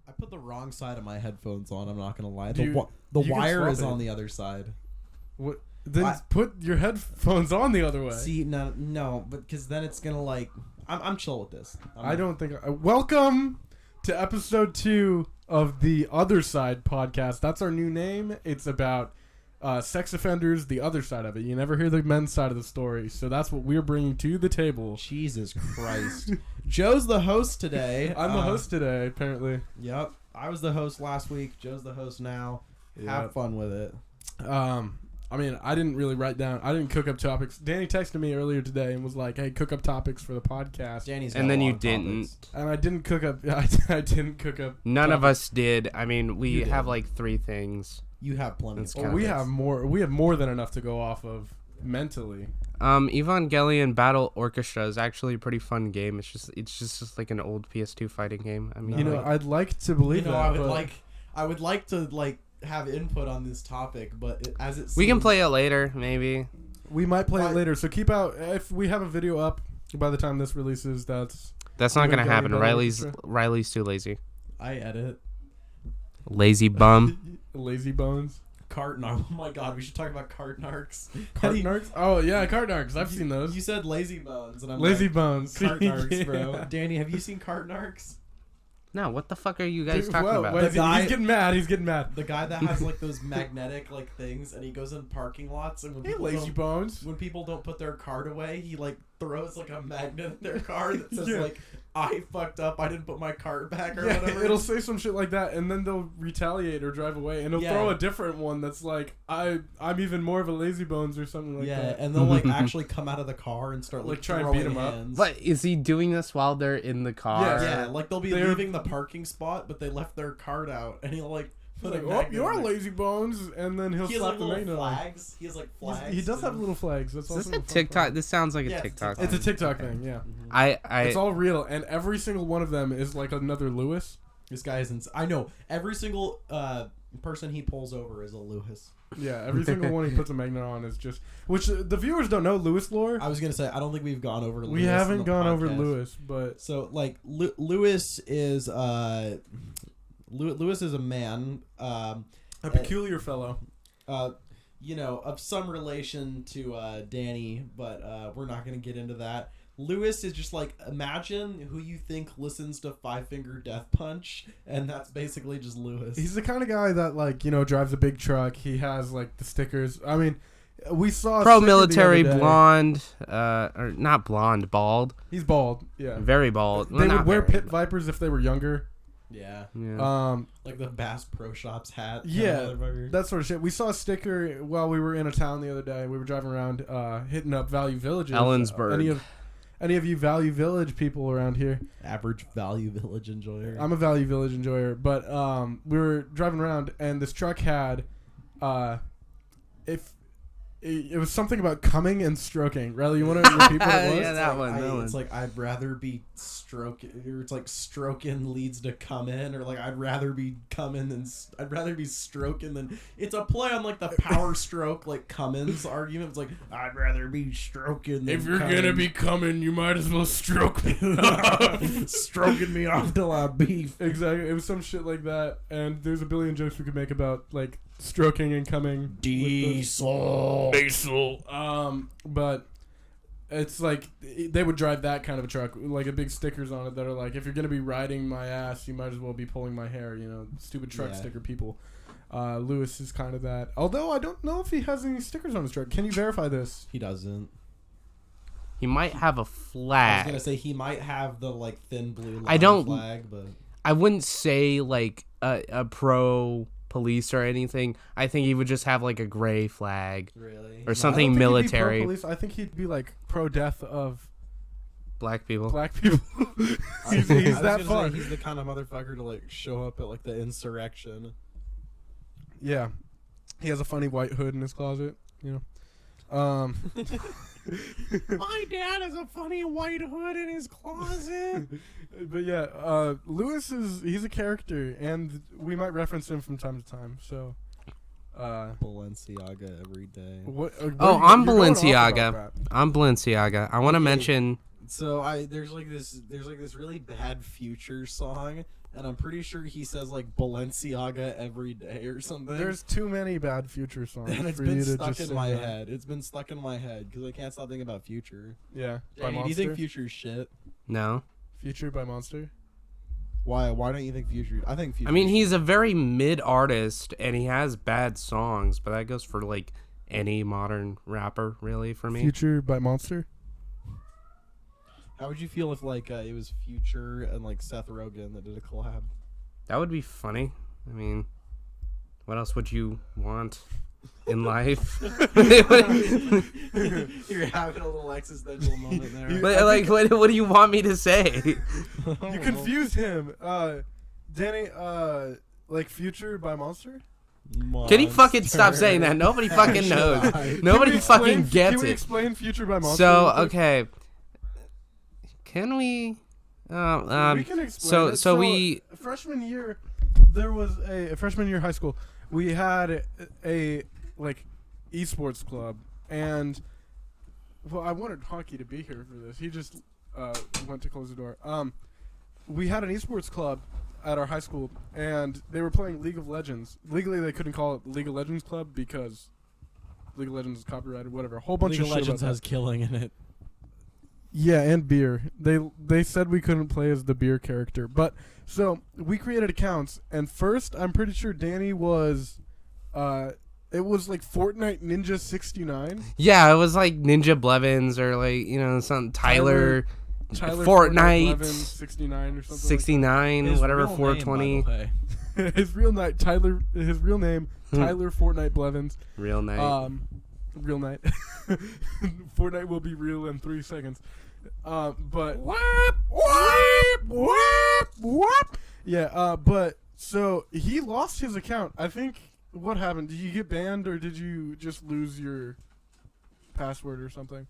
I put the wrong side of my headphones on. I'm not gonna lie. You The can wire swap is it. on the other side. What? Then put your headphones on the other way. See, no, but because then it's gonna like. I'm chill with this. I don't think. Welcome to episode 2 of the Other Side podcast. That's our new name. It's about sex offenders, the other side of it. You never hear the men's side of the story, so that's what we're bringing to the table. Jesus Christ. Joe's the host today. I'm the host today, apparently. Yep. I was the host last week. Joe's the host now. Yep. Have fun with it. I mean, I didn't really write down. I didn't cook up topics. Danny texted me earlier today and was like, "Hey, cook up topics for the podcast." Danny's and then you didn't. And I didn't cook up. I didn't cook up. None topics. of us did. I mean, we You have did. like 3 things. You have plenty. That's of kinda We nice. have more. We have more than enough to go off of mentally. Evangelion Battle Orchestra is actually a pretty fun game. It's just like an old PS2 fighting game. I mean, You know, I'd like to believe that. I would like to have input on this topic, but we can play it later, maybe. We might play it later, so keep out. If we have a video up by the time this releases, that's not gonna happen. Battle Riley's too lazy. I edit. Lazy bum. Lazy Bones. Oh my god, we should talk about Cartnarks. Cartnarks? Oh yeah, Cartnarks. I've seen those. You said Lazy Bones, and I'm Lazy like, Bones. Cartnarks, bro. Yeah. Danny, have you seen Cartnarks? No, what the fuck are you guys Dude, talking whoa, about? wait, The guy- he's getting mad. He's getting mad. The guy that has like those magnetic things, and he goes in parking lots, and when Hey, people Lazy Bones. when people don't put their card away, he like throws like a magnet in their car that says Yeah. like, "I fucked up. I didn't put my card back," or Yeah, whatever. it'll say some shit like that, and then they'll retaliate or drive away, and it'll Yeah. throw a different one that's like, I'm even more of a Lazy Bones or something like that. And they'll like actually come out of the car and start like try and throwing beat 'em up. hands. But is he doing this while they're in the car? Yeah, like they'll be They're- leaving the parking spot, but they left their card out, and he'll like put Like, a oh, magnet you're in there. Lazy Bones, and then he'll He has slap like the little magnet on. flags. He has like flags. He does have too. little flags. That's Is this also a fun TikTok? part. This sounds like Yeah, a it's a TikTok. It's a TikTok Okay. thing, yeah. I It's all real, and every single one of them is like another Lewis. This guy is. I know every single person he pulls over is a Lewis. Yeah, every single one he puts a magnet on is just... Which the viewers don't know Lewis lore. I was gonna say I don't think we've gone over. Lewis We in haven't the gone over podcast. Lewis, but... So like Lewis is Lewis is a man. A peculiar fellow. Of some relation to Danny, but we're not going to get into that. Lewis is just like, imagine who you think listens to Five Finger Death Punch, and that's basically just Lewis. He's the kind of guy that, like, drives a big truck. He has, like, the stickers. I mean, we saw... pro-military blonde, or not blonde, bald. He's bald, yeah. Very bald. They Well, would not wear very, pit but- vipers if they were younger. Yeah. Like the Bass Pro Shops hat. Yeah, that sort of shit. We saw a sticker while we were in a town the other day. We were driving around, hitting up Value Villages. Ellensburg. Any of you Value Village people around here? Average Value Village enjoyer. I'm a Value Village enjoyer, but we were driving around and this truck had, it was something about coming and stroking. Riley, you want to repeat what it was? Yeah, that one. It's like I'd rather be stroking, or it's like stroking leads to come in, or like I'd rather be coming than I'd rather be stroking than. It's a play on like the power stroke like Cummins argument. It's like I'd rather be stroking. Than If you're coming. gonna be coming, you might as well stroke me stroking me off till I beef. Exactly. It was some shit like that, and there's a billion jokes we could make about like stroking and coming. Diesel. But it's like they would drive that kind of a truck, like a big stickers on it that are like, if you're gonna be riding my ass, you might as well be pulling my hair. Stupid truck sticker people. Lewis is kind of that. Although I don't know if he has any stickers on his truck. Can you verify this? He doesn't. He might have a I was flag. gonna say he might have the like thin blue line I don't- flag, but I wouldn't say like a pro police or anything. I think he would just have like a gray flag really. or something military. I think he'd be like pro death of Black people. black people. he's I was that gonna far. say he's the kind of motherfucker to like show up at like the insurrection. Yeah, he has a funny white hood in his closet. My dad has a funny white hood in his closet. But yeah, Lewis he's a character, and we might reference him from time to time. So, Balenciaga every day. I'm Balenciaga. I'm Balenciaga. I want to mention. So there's like this really bad Future song, and I'm pretty sure he says like Balenciaga every day or something. There's too many bad Future songs. and it's for been you to stuck just in sing my that. head. It's been stuck in my head because I can't stop thinking about Future. Yeah. By Danny, do you Monster? think Future's shit? No. Future by Monster? Why? Why don't you think Future? I think Future. I mean, he's a very mid artist, and he has bad songs, but that goes for like any modern rapper, really, for me. Future by Monster? How would you feel if like it was Future and like Seth Rogen that did a collab? That would be funny. I mean, what else would you want in life? You're having a little existential moment there. But, like, what do you want me to say? You confused him. Danny, like Future by Monster? Can he fucking stop saying that? Nobody fucking knows. Nobody fucking gets Can we it. explain Future by Monster? So, okay. Can we? We can explain it. So we freshman year, there was a freshman year high school. We had a like esports club, and well, I wanted Hockey to be here for this. He just went to close the door. We had an esports club at our high school, and they were playing League of Legends. Legally, they couldn't call it League of Legends Club because League of Legends is copyrighted. Whatever, a whole bunch League of of shit Legends about has killing in it. yeah, and beer. They said we couldn't play as the beer character. But so we created accounts, and first I'm pretty sure Danny was it was like Fortnite Ninja 69. yeah, it was like Ninja Blevins or like some Tyler Fortnite Blevins 69 or something. 69 His whatever real 420 name, by the way. Like his real name Tyler Fortnite Blevins. real night. Real night. Fortnite will be real in 3 seconds. But yeah. But so he lost his account. I think. What happened? Did you get banned or did you just lose your password or something?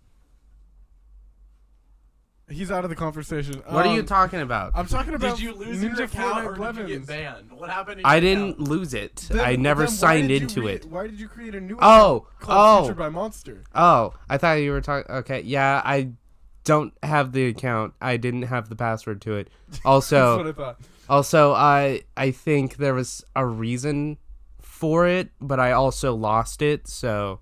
He's out of the conversation. What are you talking about? I'm talking about Did you lose Ninja your account Fortnite or did you Blevins. get banned? What happened? I didn't lose it. I never signed into it. Why did you create a new Oh, account called oh. Future by Monster? Oh, I thought you were talking. Okay, yeah, I don't have the account. I didn't have the password to it. That's Also, what I thought. I think there was a reason for it, but I also lost it. So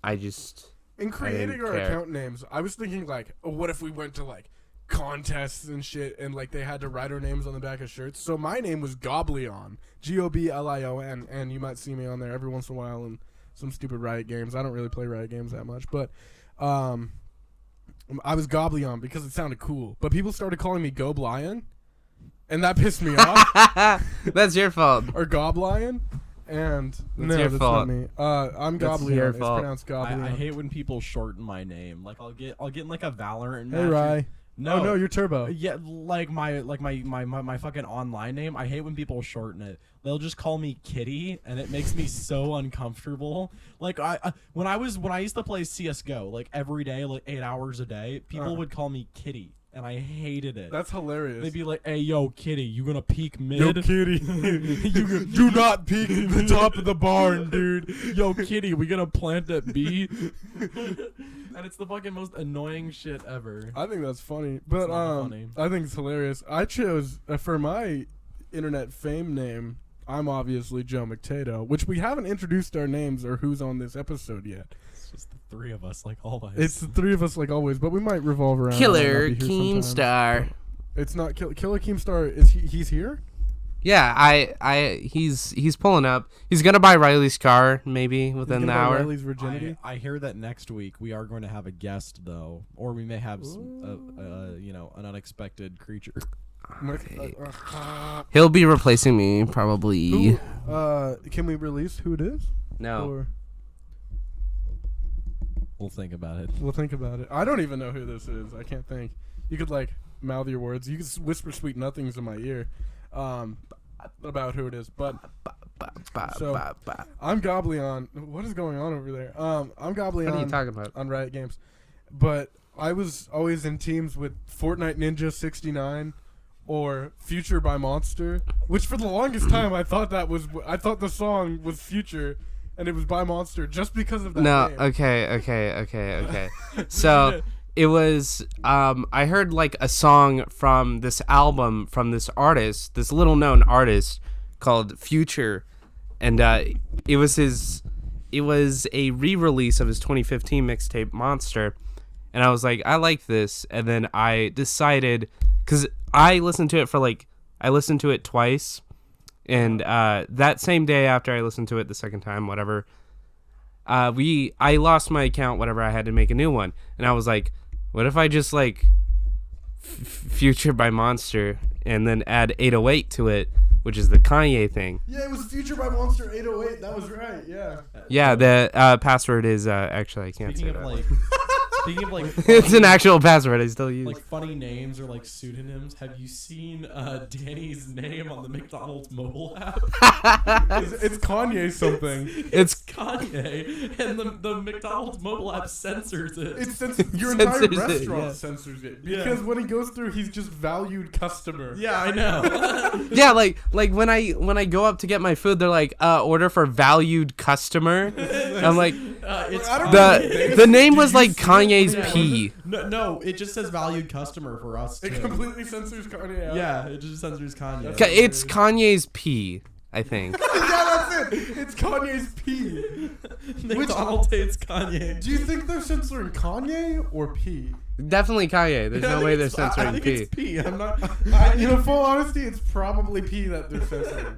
I just In creating didn't our care. account names, I was thinking like, oh, what if we went to like contests and shit, and like they had to write our names on the back of shirts. So my name was Goblion, Goblion, and you might see me on there every once in a while in some stupid Riot games. I don't really play Riot games that much, but I was Goblion because it sounded cool. But people started calling me Goblion, and that pissed me off. That's your fault. Or Goblion. And no, your that's fault. not me. I'm That's Goblion. your It's fault. pronounced Goblion. I hate when people shorten my name. Like I'll get in like a Valorant Hey match. Rye. No, Oh no, you're Turbo. Yeah, like my fucking online name. I hate when people shorten it. They'll just call me Kitty, and it makes me so uncomfortable. Like when I used to play CS:GO like every day, like 8 hours a day, people would call me Kitty, and I hated it. That's hilarious. They'd be like, "Hey, yo, Kitty, you gonna peek mid? Yo, Kitty, you do not peek the top of the barn, dude. Yo, Kitty, we gonna plant at B?" And it's the fucking most annoying shit ever. I think that's funny, but not funny. I think it's hilarious. I chose for my internet fame name. I'm obviously Joe McTato, which we haven't introduced our names or who's on this episode yet. It's just the three of us, like always. It's the three of us like always, but we might revolve around. Killer I might be here Keemstar. sometime. It's not Killer Keemstar. Is he's here? Yeah, he's pulling up. He's gonna buy Riley's car maybe within the hour. Riley's virginity. I hear that next week we are going to have a guest though, or we may have some, an unexpected creature. He'll be replacing me probably. Who, can we release who it is? No. Or We'll think about it. we'll think about it. I don't even know who this is. I can't think. You could like mouth your words. You could whisper sweet nothings in my ear, about who it is. But So, I'm Goblion. What is going on over there? I'm Goblion. What are you talking about? On Riot Games, but I was always in teams with Fortnite Ninja 69 or Future by Monster, which for the longest time I thought the song was Future, and it was by Monster just because of that. No, name. okay. So it was I heard like a song from this album from this artist, this little known artist called Future, and it was a re-release of his 2015 mixtape Monster, and I was like, I like this, and then I decided, because I listened to it twice, and that same day after I listened to it the second time, whatever, I lost my account, whatever, I had to make a new one, and I was like, what if I just like Future by Monster and then add 808 to it, which is the Kanye thing. Yeah, it was Future by Monster 808. That was right. Yeah. Yeah, the password is actually I can't say that. Speaking of like It's an actual password I still use. like funny names or like pseudonyms. Have you seen Danny's name on the McDonald's mobile app? It's Kanye something. It's Kanye, and the McDonald's mobile app censors it. Your entire Censors it, restaurant yeah. censors it because when he goes through, he's just valued customer. Yeah, I know. yeah, like when I go up to get my food, they're like, order for valued customer. I'm like, It's I don't the name was like Kanye's P. No, it just says valued customer for us. It too. completely censors Kanye out. Yeah, it just censors Kanye. It's Kanye's P, I think. Yeah, that's it. It's Kanye's P. McDonald's hates Kanye. Do you think they're censoring Kanye or P? Definitely Kanye. There's no way they're censoring I think P. it's P. I'm not. In full honesty, it's probably P that they're censoring.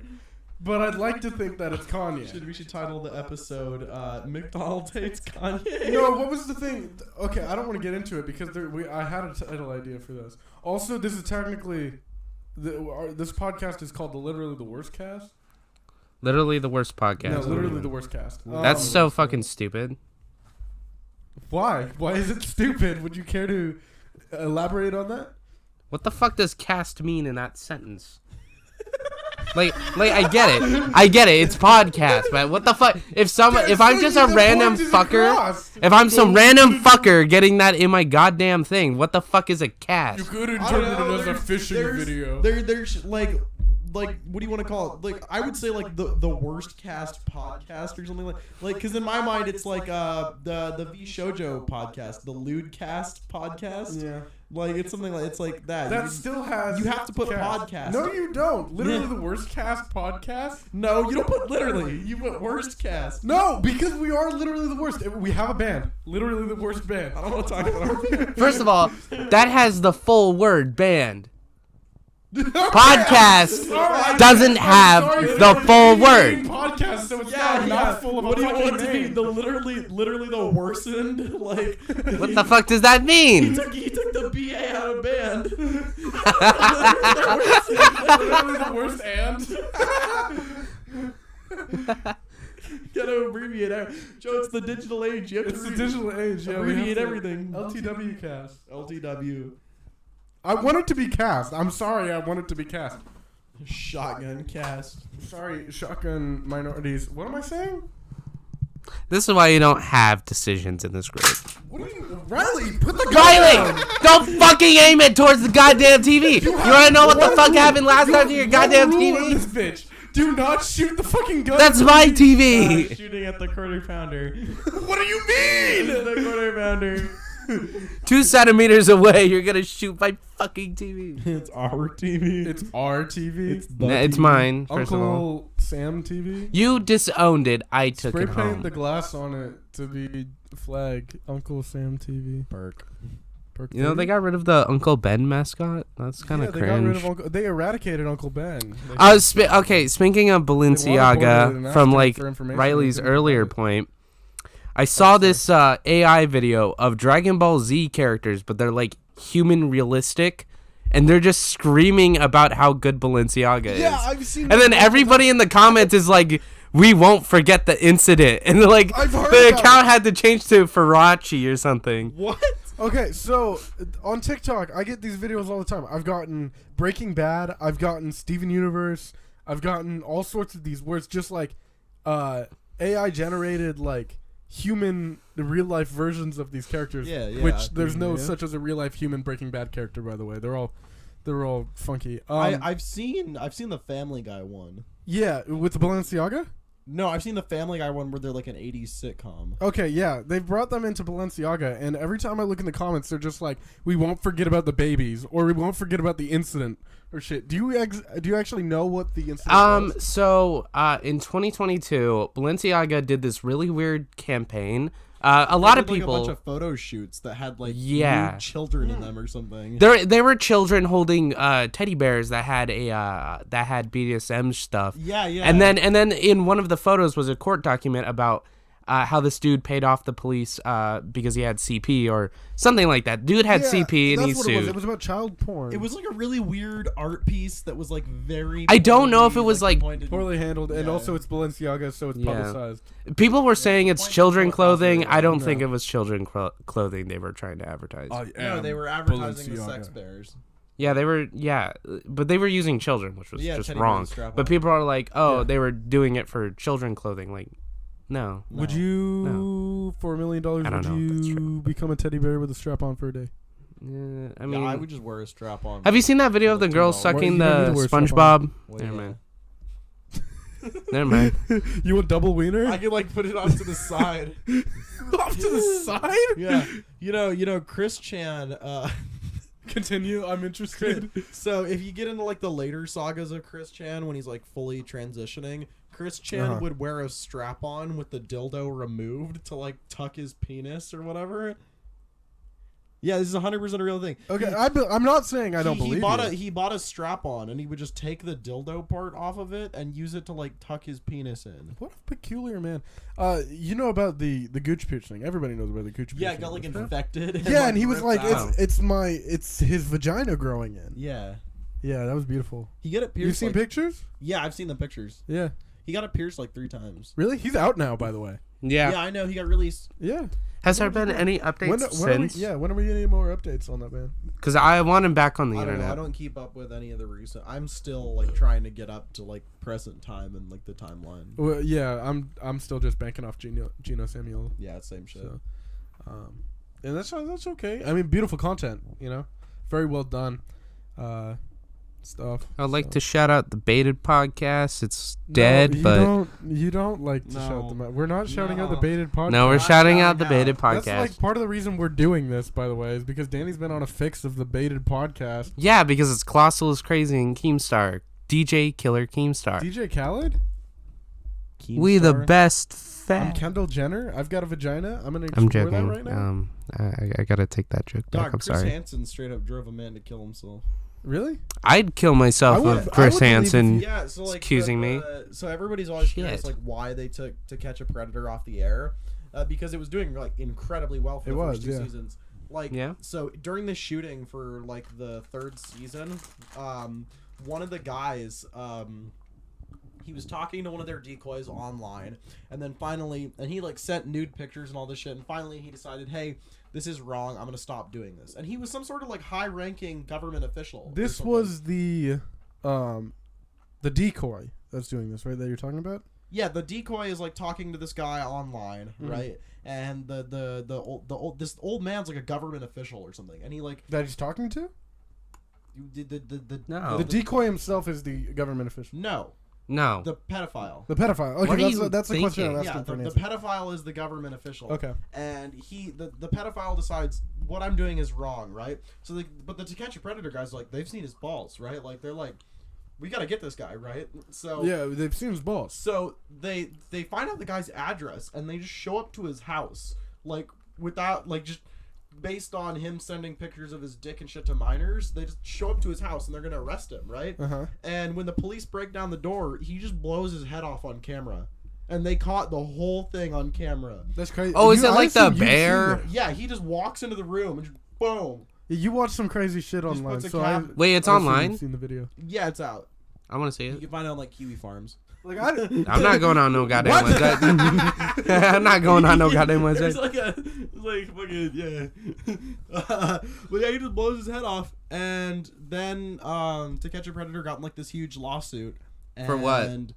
But I'd like to think that it's Kanye. We should title the episode "McDonald's hates Kanye." No, what was the thing? Okay, I don't want to get into it because I had a title idea for this. Also, this is technically this podcast is called Literally the Worst Cast. Literally the worst podcast. No, literally the worst cast. That's so fucking stupid. Why? Why is it stupid? Would you care to elaborate on that? What the fuck does cast mean in that sentence? like I get it. It's podcast, but what the fuck? If I'm just a random fucker, if I'm some random fucker getting that in my goddamn thing, what the fuck is a cast? You could interpret it as a fishing video. There's like what do you want to call it? Like I would say like the worst cast podcast or something like because in my mind it's like the V Shoujo podcast, the Lewd Cast podcast. Yeah. Like it's something like it's like that. That still has. You have to put cast. podcast. No, you don't. Literally the worst cast podcast. No, you don't put literally. You put worst cast. No, because we are literally the worst. We have a band. Literally the worst band. I don't want to talk about our band. First of all, that has the full word band. Podcast doesn't have the full word. Podcast, so it's Yeah, not full of what do you a want it to fucking be? name. The literally the worsened like. What the fuck does that mean? He took the BA out of band. Literally the worst and. Gotta abbreviate out. Joe, it's the digital age. You have It's to the digital age. Yeah, we abbreviate have to- everything. LTW-CAST. LTW. I want it to be cast. I'm sorry, I want it to be cast. Shotgun cast. Sorry, shotgun minorities. What am I saying? This is why you don't have decisions in this group. What are you, Riley? Put the gun Riley, down. don't fucking aim it towards the goddamn TV. You wanna know what the fuck happened last time to your goddamn One rule in TV? this bitch. Do not shoot the fucking gun. That's my TV. Shooting at the quarter pounder. What do you mean? The quarter pounder. 2 centimeters away, you're gonna shoot my fucking TV. It's our TV. It's our TV. It's mine, first of all. Uncle Sam TV. You disowned it, I took Spray it paint home. the glass on it to be flag. Uncle Sam TV. Perk. You know, they got rid of the Uncle Ben mascot? That's kind of They got rid cringe. of they eradicated Uncle Ben. Okay, speaking of Balenciaga, from like Riley's earlier point, I saw this AI video of Dragon Ball Z characters, but they're like human realistic, and they're just screaming about how good Balenciaga is. Yeah, I've seen. And then everybody in the comments is like, "We won't forget the incident," and they're like, I've heard the about account had to change to Farachi or something. What? Okay, so on TikTok, I get these videos all the time. I've gotten Breaking Bad. I've gotten Steven Universe. I've gotten all sorts of these where it's just like AI generated like human real life versions of these characters. Yeah, Which there's no yeah. such as a real life human Breaking Bad character, by the way. They're all funky. I've seen the Family Guy one. Yeah, with the Balenciaga. No, I've seen the Family Guy one where they're like an 80s sitcom. Okay, yeah, they've brought them into Balenciaga, and every time I look in the comments, they're just like, "We won't forget about the babies," or "We won't forget about the incident," or shit. Do you actually know what the incident was? So in 2022, Balenciaga did this really weird campaign. A lot of people, a bunch of photo shoots that had like Yeah. nude children in them or something. They were children holding teddy bears that had BDSM stuff. Yeah. And then in one of the photos was a court document about how this dude paid off the police because he had CP or something like that. Dude had CP and he that's what sued. It was about child porn. It was like a really weird art piece that was like very. I don't know if it was like poorly handled, and also it's Balenciaga, so it's publicized. People were saying it's children clothing. I don't No. think it was children clothing they were trying to advertise. No, they were advertising the sex bears. Yeah, they were. Yeah, but they were using children, which was just Teddy wrong. bears strap But on. people are like, "Oh, they were doing it for children clothing." Like, no. Would you, for $1 million, I don't would know if that's you become a teddy bear with a strap on for a day? I mean, I would just wear a strap on. have you seen that video of the Look girl too long. sucking Well, you don't need the to wear a SpongeBob? Well, Never yeah. mind. Never mind. You want double wiener? I could like put it off to the side. Off to the side? Yeah, you know, Chris Chan. Continue. I'm interested. So if you get into like the later sagas of Chris Chan when he's like fully transitioning, Chris Chan would wear a strap on with the dildo removed to like tuck his penis or whatever. Yeah, this is 100% a real thing. Okay, I'm not saying I don't believe you. He bought a strap on and he would just take the dildo part off of it and use it to like tuck his penis in. What a peculiar man. You know about the gooch piercing. Everybody knows about the gooch piercing. Yeah, it got like infected. Yeah, and he was ripped like, out. it's his vagina growing in. Yeah. Yeah, that was beautiful. He got it pierced. You've seen like, pictures? Yeah, I've seen the pictures. Yeah. He got it pierced like 3 times. Really? He's out now, by the way. Yeah. Yeah, I know. He got released. Yeah. Has there been any updates since? When are we getting more updates on that, man? Because I want him back on the I don't know. internet. I don't keep up with any of the recent. I'm still like trying to get up to like present time and like the timeline. Well, yeah, I'm still just banking off Gino Samuel. Yeah, same shit. So, and that's okay. I mean, beautiful content, you know, very well done, stuff. I'd like to shout out the Baited podcast. It's No, dead, but you don't like to shout them out. We're not shouting out the Baited podcast. no, we're Not shouting out the shouting Baited out. podcast. That's like part of the reason we're doing this, by the way, is because Danny's been on a fix of the Baited podcast. Yeah, because it's Colossal is Crazy and Keemstar. DJ Killer Keemstar. DJ Khaled, We the Keemstar? best I'm fat. Kendall Jenner. I've got a vagina. I'm gonna I'm explore joking. that right now. I gotta take that joke back. Dog, I'm Chris sorry. Hansen straight up drove a man to kill himself. Really? I'd kill myself I would- with I Chris would believe Hansen. Yeah, so like accusing me. So everybody's always curious Shit. like why they took To Catch a Predator off the air, because it was doing like incredibly well for It the was, first 2 yeah. seasons. Like Yeah. So during the shooting for like the 3rd season, one of the guys, he was talking to one of their decoys online, and then finally, and he like sent nude pictures and all this shit, and finally he decided, hey, this is wrong. I'm gonna stop doing this. And he was some sort of like high-ranking government official. or This something. was the decoy that's doing this, right? That you're talking about? Yeah, the decoy is like talking to this guy online, right? And this old man's like a government official or something, and he like That he's talking to? No. The decoy himself is the government official. no, No. the pedophile. The pedophile. Okay, What are you that's the question I'm thinking? asking Yeah, for an the answer. pedophile is the government official. Okay. And the pedophile decides what I'm doing is wrong, right? So but the To Catch a Predator guys like they've seen his balls, right? Like they're like, we gotta get this guy, right? So Yeah, they've seen his balls. So they find out the guy's address and they just show up to his house, like without like just based on him sending pictures of his dick and shit to minors. They just show up to his house and they're gonna arrest him, right? Uh-huh. And when the police break down the door, he just blows his head off on camera, and they caught the whole thing on camera. That's crazy. Oh, is it I like the assume you've seen bear? that. Yeah, he just walks into the room and just boom. You watch some crazy shit Just online. puts a So cap- Wait, it's I assume online? You've seen the video. Yeah, it's out. I want to see You it. can find it on like Kiwi Farms. Like I'm not going on no goddamn website. I'm not going on no goddamn It's website. like fucking yeah. But yeah, he just blows his head off, and then To Catch a Predator got in like this huge lawsuit. For what? And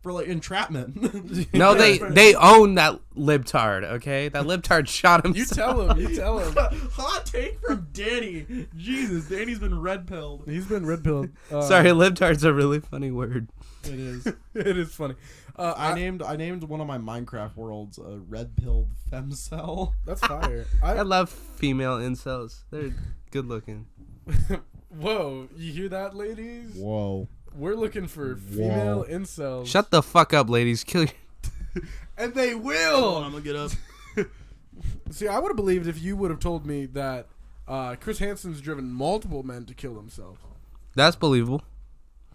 for like entrapment. No, they own that libtard. Okay, that libtard shot himself. You tell him. Hot take from Danny. Jesus, Danny's been red pilled. He's been red pilled. Sorry, libtard's a really funny word. It is. It is funny. I named one of my Minecraft worlds a red pilled femcell. That's fire. I love female incels. They're good looking. Whoa, you hear that, ladies? Whoa. We're looking for female incels. Shut the fuck up, ladies. Kill you. And they will. I'm gonna get up. See, I would have believed if you would have told me that Chris Hansen's driven multiple men to kill themselves. That's believable.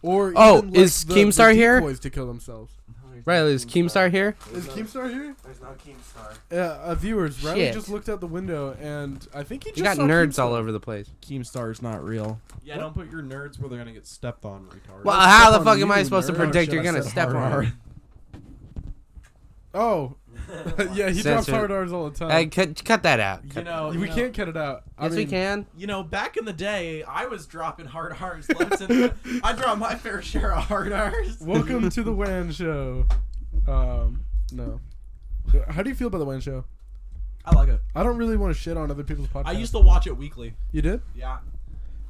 Or Oh, even, is the Keemstar here? decoys to kill themselves. Riley, is Keemstar here? Is Keemstar here? There's no Keemstar. Viewers, Riley Shit. just looked out the window, and I think he just You got saw nerds Keemstar. all over the place. Keemstar's not real. Yeah, don't put your nerds where they're gonna get stepped on, retard. Well, how the on fuck am I you, supposed to nerd. predict Shit, you're I gonna said step hard on R. me? Oh. Yeah, he drops Censor. hard R's all the time. Hey, cut that out. You know, we can't cut it out. Yes, we can. You know, back in the day, I was dropping hard R's left and right. I dropped my fair share of hard R's. Welcome to the WAN show. No. How do you feel about the WAN show? I like it. I don't really want to shit on other people's podcasts. I used to watch it weekly. You did? Yeah.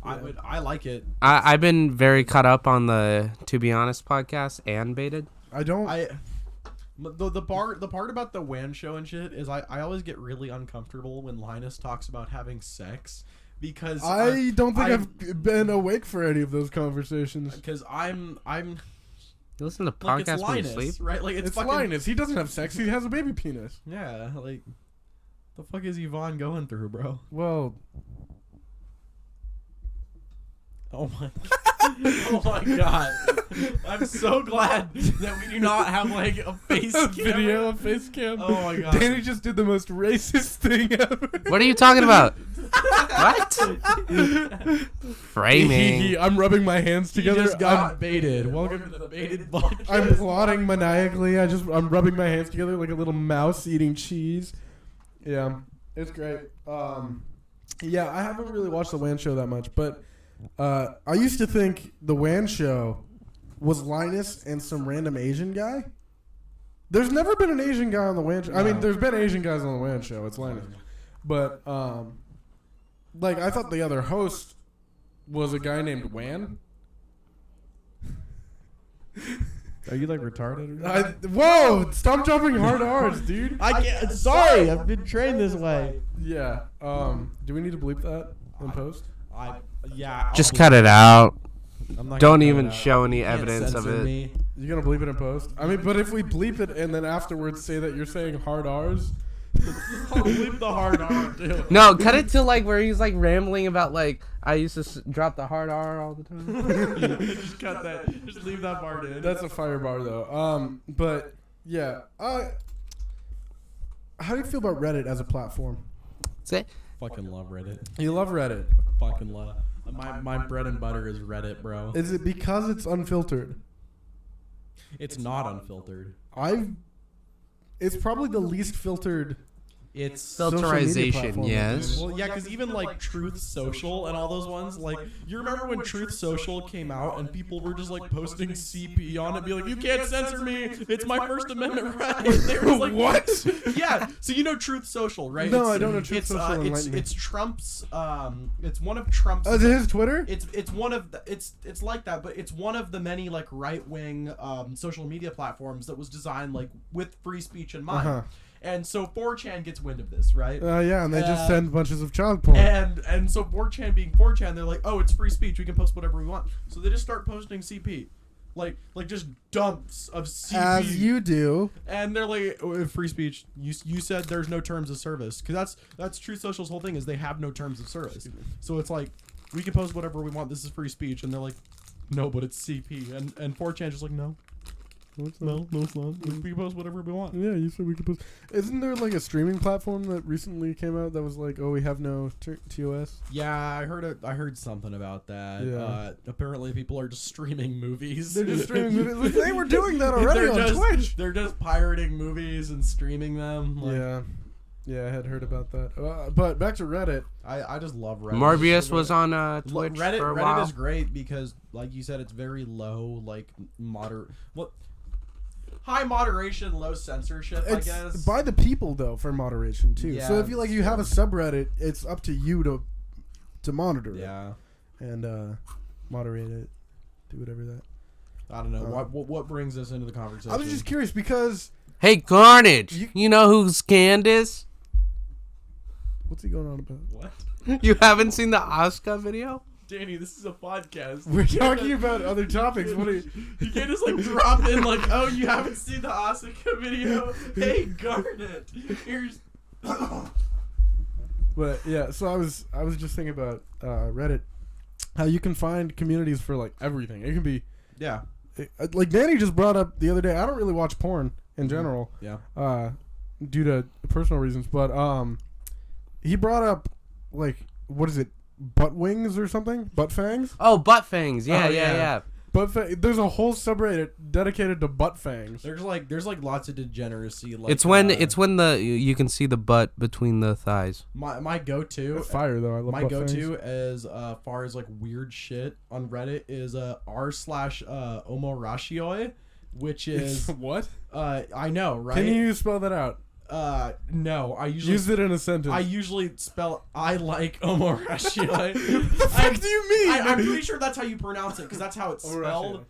Yeah. I like it. I've been very caught up on the To Be Honest podcast and Baited. I don't. The part about the WAN show and shit is I always get really uncomfortable when Linus talks about having sex because I don't think I've been awake for any of those conversations. because I'm You listen to like it's podcasts when you Linus, sleep? right? Like It's fucking Linus. He doesn't have sex. He has a baby penis. yeah. Like the fuck is Yvonne going through, bro? Well, Oh my oh my god! I'm so glad that we do not have like a face a camera. video, a face cam. Oh my god! Danny just did the most racist thing ever. What are you talking about? What? Framing. I'm rubbing my hands He together. just got baited. Welcome to the baited podcast. I'm plotting maniacally. I'm rubbing my hands together like a little mouse eating cheese. Yeah, it's great. Yeah, I haven't really watched the WAN show that much, but I used to think the WAN show was Linus and some random Asian guy. There's never been an Asian guy on the WAN show. I mean, there's been Asian guys on the WAN show. It's Linus, but like I thought the other host was a guy named WAN. Are you like retarded? Or Whoa! Stop dropping hard R's, dude. I can't. Sorry, I've been trained this way. Yeah. Do we need to bleep that in post? Yeah. Just cut it out. I'm not Don't gonna cut even it out. show any You can't evidence of censor it. me. You gonna bleep it in post? I mean, but if we bleep it and then afterwards say that you're saying hard R's, I'll leave the hard R too. No, cut it to like where he's like rambling about like I used to drop the hard R all the time. Just cut that. Just leave that part in. that's a fire bar though. But yeah. How do you feel about Reddit as a platform? Say, Fucking love Reddit. You love Reddit. Fucking love. My bread and butter is Reddit, bro. Is it because it's unfiltered? It's not unfiltered. It's probably the least filtered. It's social media filterization, platform, yes. well, yeah, because even like Truth Social and all those ones, like you remember when Truth Social came out and people were just like posting CP on it, be like, "You can't censor me. It's my First Amendment right." They were like, What? Yeah. So you know Truth Social, right? No, I don't know Truth Social. It's Enlighten me. it's Trump's. It's one of Trump's. Oh, is it his Twitter? It's one of the, it's like that, but it's one of the many like right wing social media platforms that was designed like with free speech in mind. Uh-huh. And so 4chan gets wind of this, right? Yeah, and they just send bunches of child porn. And so 4chan being 4chan, they're like, oh, it's free speech. We can post whatever we want. So they just start posting CP, like just dumps of CP. As you do. And they're like, oh, free speech. You said there's no terms of service, because that's Truth Social's whole thing is they have no terms of service. So it's like we can post whatever we want. This is free speech, and they're like, no, but it's CP. And 4chan just like no. No, it's not. We can post whatever we want. Yeah, you said we could post. Isn't there like a streaming platform that recently came out that was like, oh, we have no TOS? Yeah, I heard it. I heard something about that. Yeah. Apparently, people are just streaming movies. They're just streaming movies. They were doing that already on Twitch. They're just pirating movies and streaming them. Like, Yeah, I had heard about that. But back to Reddit. I just love Reddit. Morbius was on Twitch Reddit, for a Reddit while. is great because, like you said, it's very low, like moderate. What? high moderation, low censorship. I guess by the people though for moderation too. Yeah, so if you have a subreddit, it's up to you to monitor it. Yeah. And moderate it, do whatever that. I don't know. What brings us into the conversation? I was just curious because. Hey, Carnage, you know who's Candace? What's he going on about? What? You haven't seen the Asuka video? Danny, this is a podcast. We're talking about other topics. What are you can't just like drop in like, oh, you haven't seen the Asuka video? Hey, Garnet, here's. But yeah, so I was just thinking about Reddit, how you can find communities for like everything. It can be like Danny just brought up the other day. I don't really watch porn in general, due to personal reasons. But he brought up like what is it, butt wings or something, butt fangs? Oh, butt fangs. Yeah. There's a whole subreddit dedicated to butt fangs. There's like lots of degeneracy. Like, It's when you can see the butt between the thighs. My go-to fire though. I love my butt go-to fangs. as far as like weird shit on Reddit is r/omorashioi, which is what? I know, right? Can you spell that out? No, I usually Use it in a sentence. I usually spell I like omorashioi. What the fuck do you mean? I'm pretty sure that's how you pronounce it because that's how it's spelled.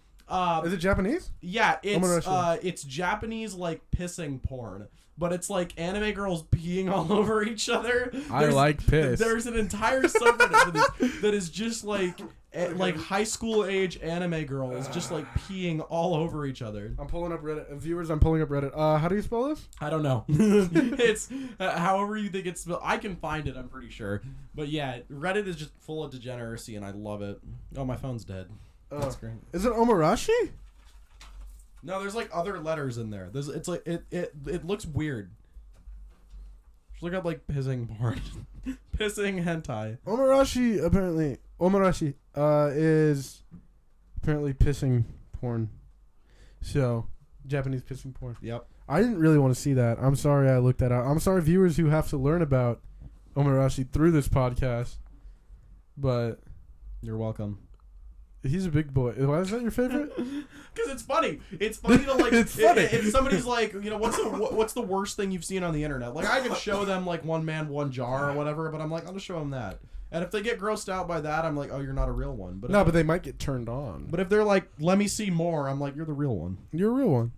Is it Japanese? Yeah, Omorashioi. it's Japanese like pissing porn, but it's like anime girls peeing all over each other. I like piss. There's an entire subreddit for this that is just like high school age anime girls just like peeing all over each other. I'm pulling up Reddit. Viewers, I'm pulling up Reddit. How do you spell this? I don't know. It's however you think it's spelled. I can find it, I'm pretty sure. But yeah, Reddit is just full of degeneracy and I love it. Oh, my phone's dead. That's great. Is it Omarashi? No, there's like other letters in there. It's like it looks weird. Just look up like pissing porn. Pissing hentai. Omarashi is apparently pissing porn. So, Japanese pissing porn. Yep. I didn't really want to see that. I'm sorry I looked that up. I'm sorry viewers who have to learn about Omarashi through this podcast. But You're welcome. he's a big boy. Why is that your favorite? Because it's funny. It's funny to like. It's funny. If somebody's like, you know, what's the worst thing you've seen on the internet? Like I could show them like One Man One Jar or whatever, but I'm like, I'll just show them that. And if they get grossed out by that, I'm like, oh, you're not a real one. But But they might get turned on. But if they're like, let me see more, I'm like, you're the real one. You're a real one.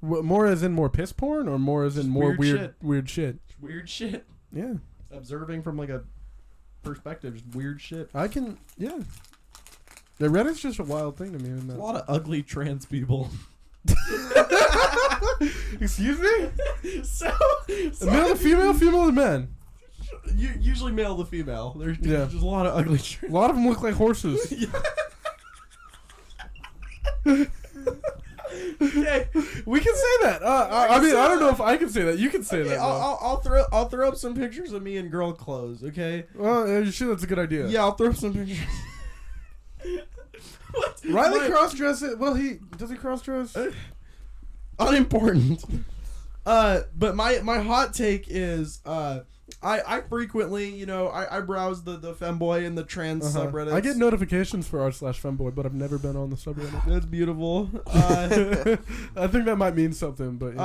More as in more piss porn, or more as in more weird shit? Weird shit. Yeah. Observing from like a perspective, just weird shit. Yeah, Reddit's just a wild thing to me. A lot of ugly trans people. Excuse me? so Male to female, female to men. Usually male to female. There's just a lot of ugly trans. A lot of them look like horses. Okay. We can say that. I mean, I don't know if I can say that. You can say Okay, that. I'll throw up some pictures of me in girl clothes. Okay. Well, you sure that's a good idea? Yeah, I'll throw up some pictures. What? Riley cross dresses. Well, does he cross dress? Unimportant. But my hot take is I frequently, you know, I browse the femboy and the trans subreddits. I get notifications for r/femboy, but I've never been on the subreddit. That's beautiful. I think that might mean something, but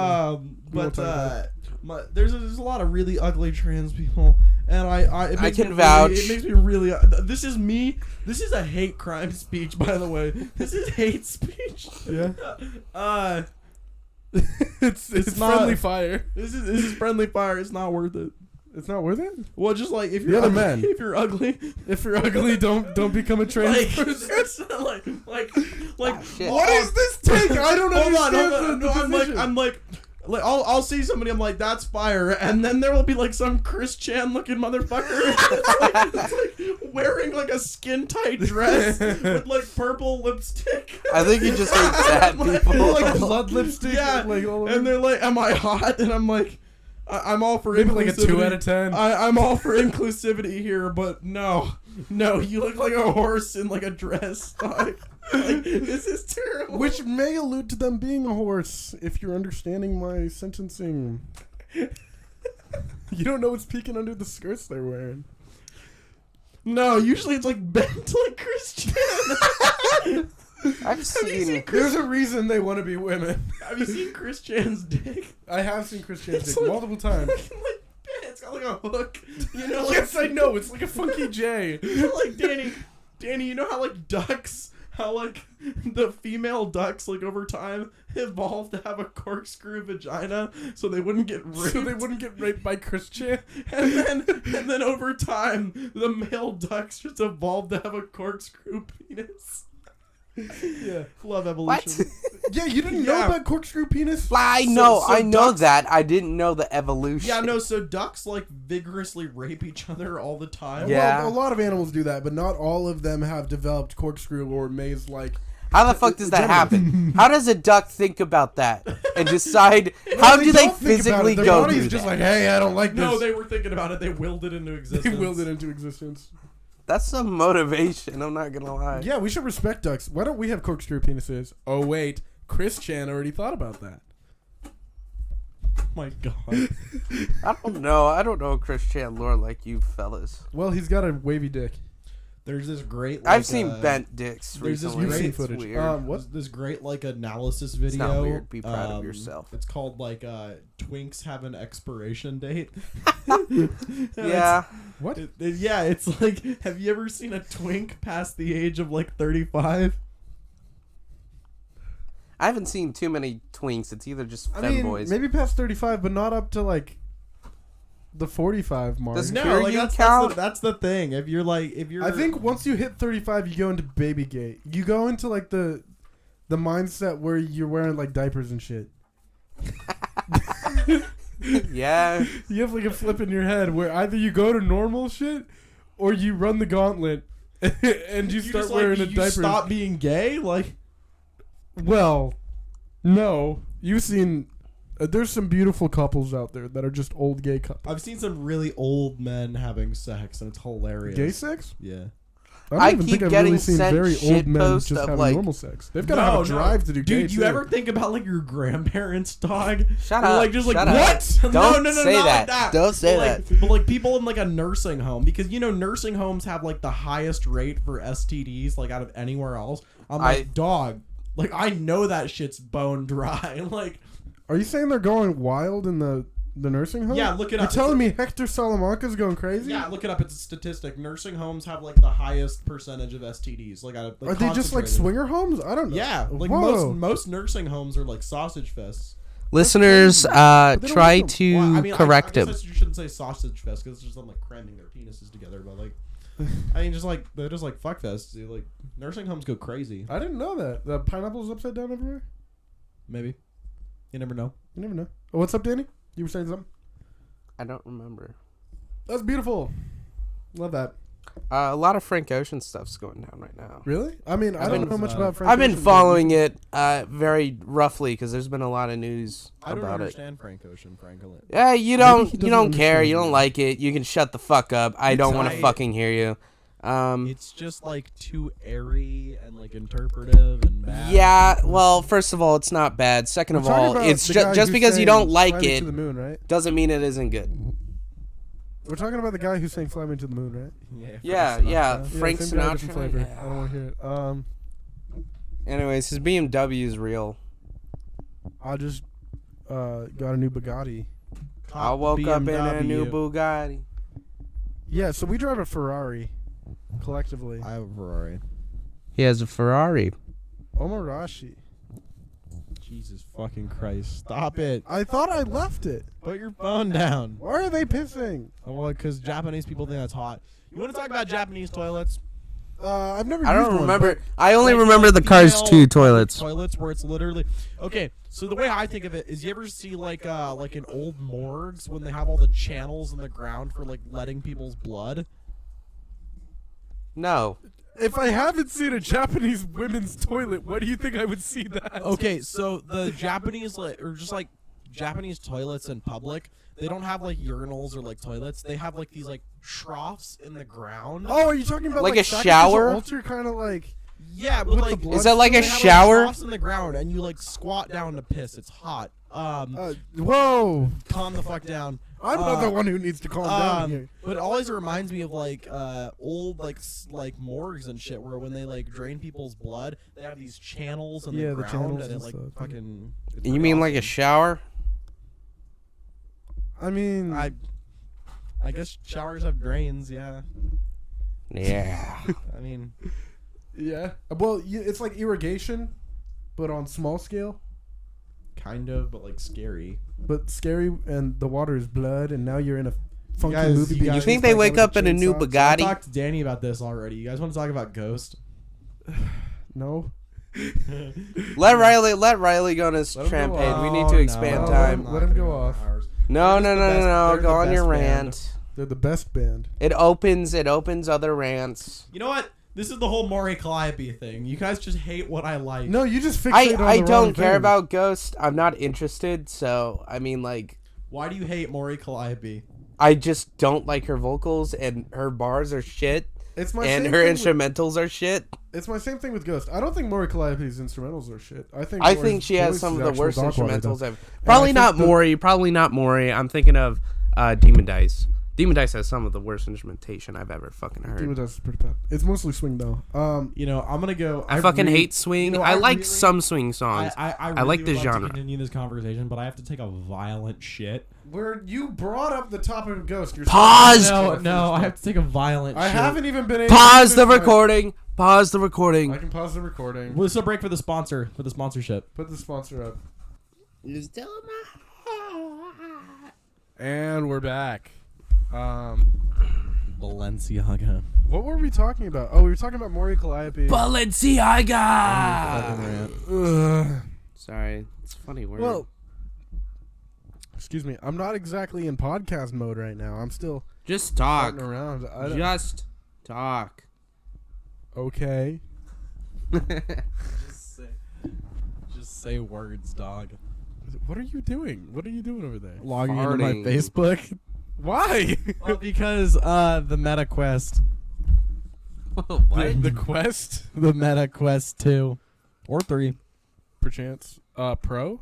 there's a lot of really ugly trans people, and I can vouch. It makes me really. This is me. This is a hate crime speech, by the way. This is hate speech. Yeah. It's not friendly fire. This is friendly fire. It's not worth it. It's not worth it. Well, just like if The you're other ugly, men. if you're ugly, don't become a trans person. like shit. What is this take? I don't understand. Hold on. I'm like, I'll see somebody. I'm like, that's fire, and then there will be like some Chris Chan looking motherfucker, it's like wearing like a skin tight dress with like purple lipstick. I think you just hate fat people. like blood lipstick. Yeah, like all and they're like, "Am I hot?" And I'm like, "I'm all for maybe inclusivity. like a 2 out of 10. I'm all for inclusivity here, but no, you look like a horse in like a dress. Like, this is terrible." Which may allude to them being a horse, if you're understanding my sentencing. You don't know what's peeking under the skirts they're wearing. No, usually it's like bent like Christian. I've seen. There's a reason they want to be women. Have you seen Chris Chan's dick? I have seen Chris Chan's It's dick like- multiple times. Like, it's got like a hook. You know, like, Yes, I know. It's like a funky J. like Danny, you know how like ducks, how like the female ducks like over time evolved to have a corkscrew vagina so they wouldn't get raped. So they wouldn't get raped by Chris Chan. and then over time the male ducks just evolved to have a corkscrew penis. Yeah. Love evolution. What? Yeah, you didn't know Yeah. about corkscrew penis? I So- know, so I know ducks- that. I didn't know the evolution. Yeah, no, so ducks like vigorously rape each other all the time. Yeah. Well, a lot of animals do that, but not all of them have developed corkscrew or maze-like. How the fuck does that Generally. happen? How does a duck think about that and decide? How do they don't think about physically it. Their go body's through just that? like, hey, I don't like this. No, they were thinking about it. They willed it into existence. They willed it into existence. That's some motivation. I'm not gonna lie. Yeah, we should respect ducks. Why don't we have corkscrew penises? Oh wait, Chris Chan already thought about that. My God. I don't know. I don't know Chris Chan lore like you fellas. Well, he's got a wavy dick. There's this great. I've seen bent dicks there's this recently. You've seen great footage. Weird. What? This great like analysis video. not weird. Be proud of yourself. It's called like Twinks have an expiration date. Yeah. What? Yeah, it's like, have you ever seen a twink past the age of like 35? I haven't seen too many twinks. It's either just I mean, femboys. maybe past 35, but not up to like the 45 mark. Does No, Here like you that's count? that's the thing. If you're I think once you hit 35, you go into baby gate. You go into like the mindset where you're wearing like diapers and shit. Yeah. You have like a flip in your head where either you go to normal shit or you run the gauntlet and you start just, wearing like, a you diaper. stop being gay, like. Well, no. You've seen. There's some beautiful couples out there that are just old gay couples. I've seen some really old men having sex, and it's hilarious. Gay sex? Yeah. I don't even keep think I've getting really seen sent very shit old men posts just of, having like- normal sex. They've got to have a drive to do gay Dude, you too. ever think about like your grandparents, dog? Shut They're, up. Like just like Shut up. what? Don't no, say not that. Like that. Don't say But like people in like a nursing home, because you know nursing homes have like the highest rate for STDs like out of anywhere else. I'm like, dog, like I know that shit's bone dry. Like, Are you saying they're going wild in the nursing home? Yeah, look it You're up. telling me Hector Salamanca's going crazy? yeah, look it up. It's a statistic. Nursing homes have like the highest percentage of STDs. Like, out of, like Are they just like concentrated. swinger homes? I don't know. Yeah, like Whoa. most nursing homes are like sausage fests. Listeners, they don't try want to Well, I mean, correct I him. guess you shouldn't say sausage fest because it's just them like cramming their penises together. But like, I mean, just like they're just like fuck fests. Dude. Like nursing homes go crazy. I didn't know that. The pineapple's upside down everywhere? Maybe you never know. You never know. Oh, what's up, Danny? You were saying something? I don't remember. That's beautiful. Love that. A lot of Frank Ocean stuff's going down right now. Really? I mean, I don't know much about Frank I've been Ocean, but- following it very roughly because there's been a lot of news I don't about it. understand Frank Ocean, frankly. Yeah, you Maybe don't he you doesn't don't care. understand You don't it. like it. You can shut the fuck up. I don't want to I- fucking hear you. It's just like too airy and like interpretive and bad. Yeah, well, first of all, it's not bad. Second We're of talking all, about it's the guy just who because you sang don't like Fly Me it to the moon, right? doesn't mean it isn't good. We're talking about the guy who sang "Fly Me to the Moon," right? Yeah, Yeah, Frank same guy, Sinatra. different flavor. Yeah. I don't want to hear it. Anyways, his BMW is real. I just got a new Bugatti. I woke up in a new Bugatti. Yeah, so we drive a Ferrari collectively. I have a Ferrari. He has a Ferrari. Omarashi. Jesus fucking Christ! Stop it! I thought I left it. Put your phone down. Why are they pissing? Oh, well, because Japanese people think that's hot. You want to talk about Japanese toilets? I've never I used don't one, remember. I only Like, remember the Cars female 2 toilets. Toilets where it's literally okay. So the way I think of it is, you ever see like in old morgues when they have all the channels in the ground for like letting people's blood? No. but if I haven't seen a Japanese women's toilet, what do you think I would see that? Okay, so the Japanese or just like Japanese toilets in public, they don't have like urinals or like toilets. They have like these like troughs in the ground. Oh, are you talking about Like a sacrificial shower? altar kind of like? Yeah, but With the like blood Is that like a they have, shower? troughs in the ground, and you like squat down to piss. It's hot. Whoa. Calm the fuck down. I'm not the one who needs to calm down here. But it always reminds me of like old like morgues and shit, where when they like drain people's blood, they have these channels in the ground, channels and it and like stuff. fucking. You mean like a shower? I mean, I guess showers have drains. Yeah. Yeah. I mean, yeah. Well, it's like irrigation, but on small scale. kind of, but like scary. But scary, and the water is blood, and now you're in a funky guys- movie. you being guys- You think chased they by wake guys up with in a new chainsaws? I Bugatti? talked to Danny about this already. You guys want to talk about Ghost? No. Let Riley go on his Let him go trampade. off. We need to expand no, time. let him go off. No, They're no, just the no, best- no, they're no. the Go on your best band. rant. They're the best band. It opens other rants. You know what? This is the whole Maury Calliope thing. You guys just hate what I like. No, you just fixate on the I wrong don't care thing. about Ghost. I'm not interested. So I mean, like, Why do you hate Maury Calliope? I just don't like her vocals, and her bars are shit, It's my and same her thing instrumentals are shit. It's my same thing with Ghost. I don't think Maury Calliope's instrumentals are shit. I think I think she has some of the worst instrumentals I've. I Probably think not the- Maury. Probably not Maury. I'm thinking of Demon Dice. Demon Dice has some of the worst instrumentation I've ever fucking heard. Demon Dice is pretty bad. It's mostly swing though. You know, I'm gonna go. I fucking really- hate swing. you know, I like really- some swing songs. I like really the would genre. To continue this conversation, but I have to take a violent shit. Where you brought up the topic of Ghost. You're Pause! No, I have to take a violent. I shit. haven't even been able Pause to the finish my- recording. Pause the recording. I can pause the recording. Well, this is a break for the sponsor for the sponsorship. Put the sponsor up. And we're back. Balenciaga. What were we talking about? Oh, we were talking about Maury Calliope. Balenciaga. Ugh. Sorry, it's a funny word. Well, excuse me. I'm not exactly in podcast mode right now. I'm still just talk. farting around. I don't- Just talk. Okay. Just say words, dog. What are you doing? What are you doing over there? Logging into my Farting. Facebook. Why? Well, because the Meta Quest, What? The Quest, the Meta Quest 2 or 3. perchance. Pro.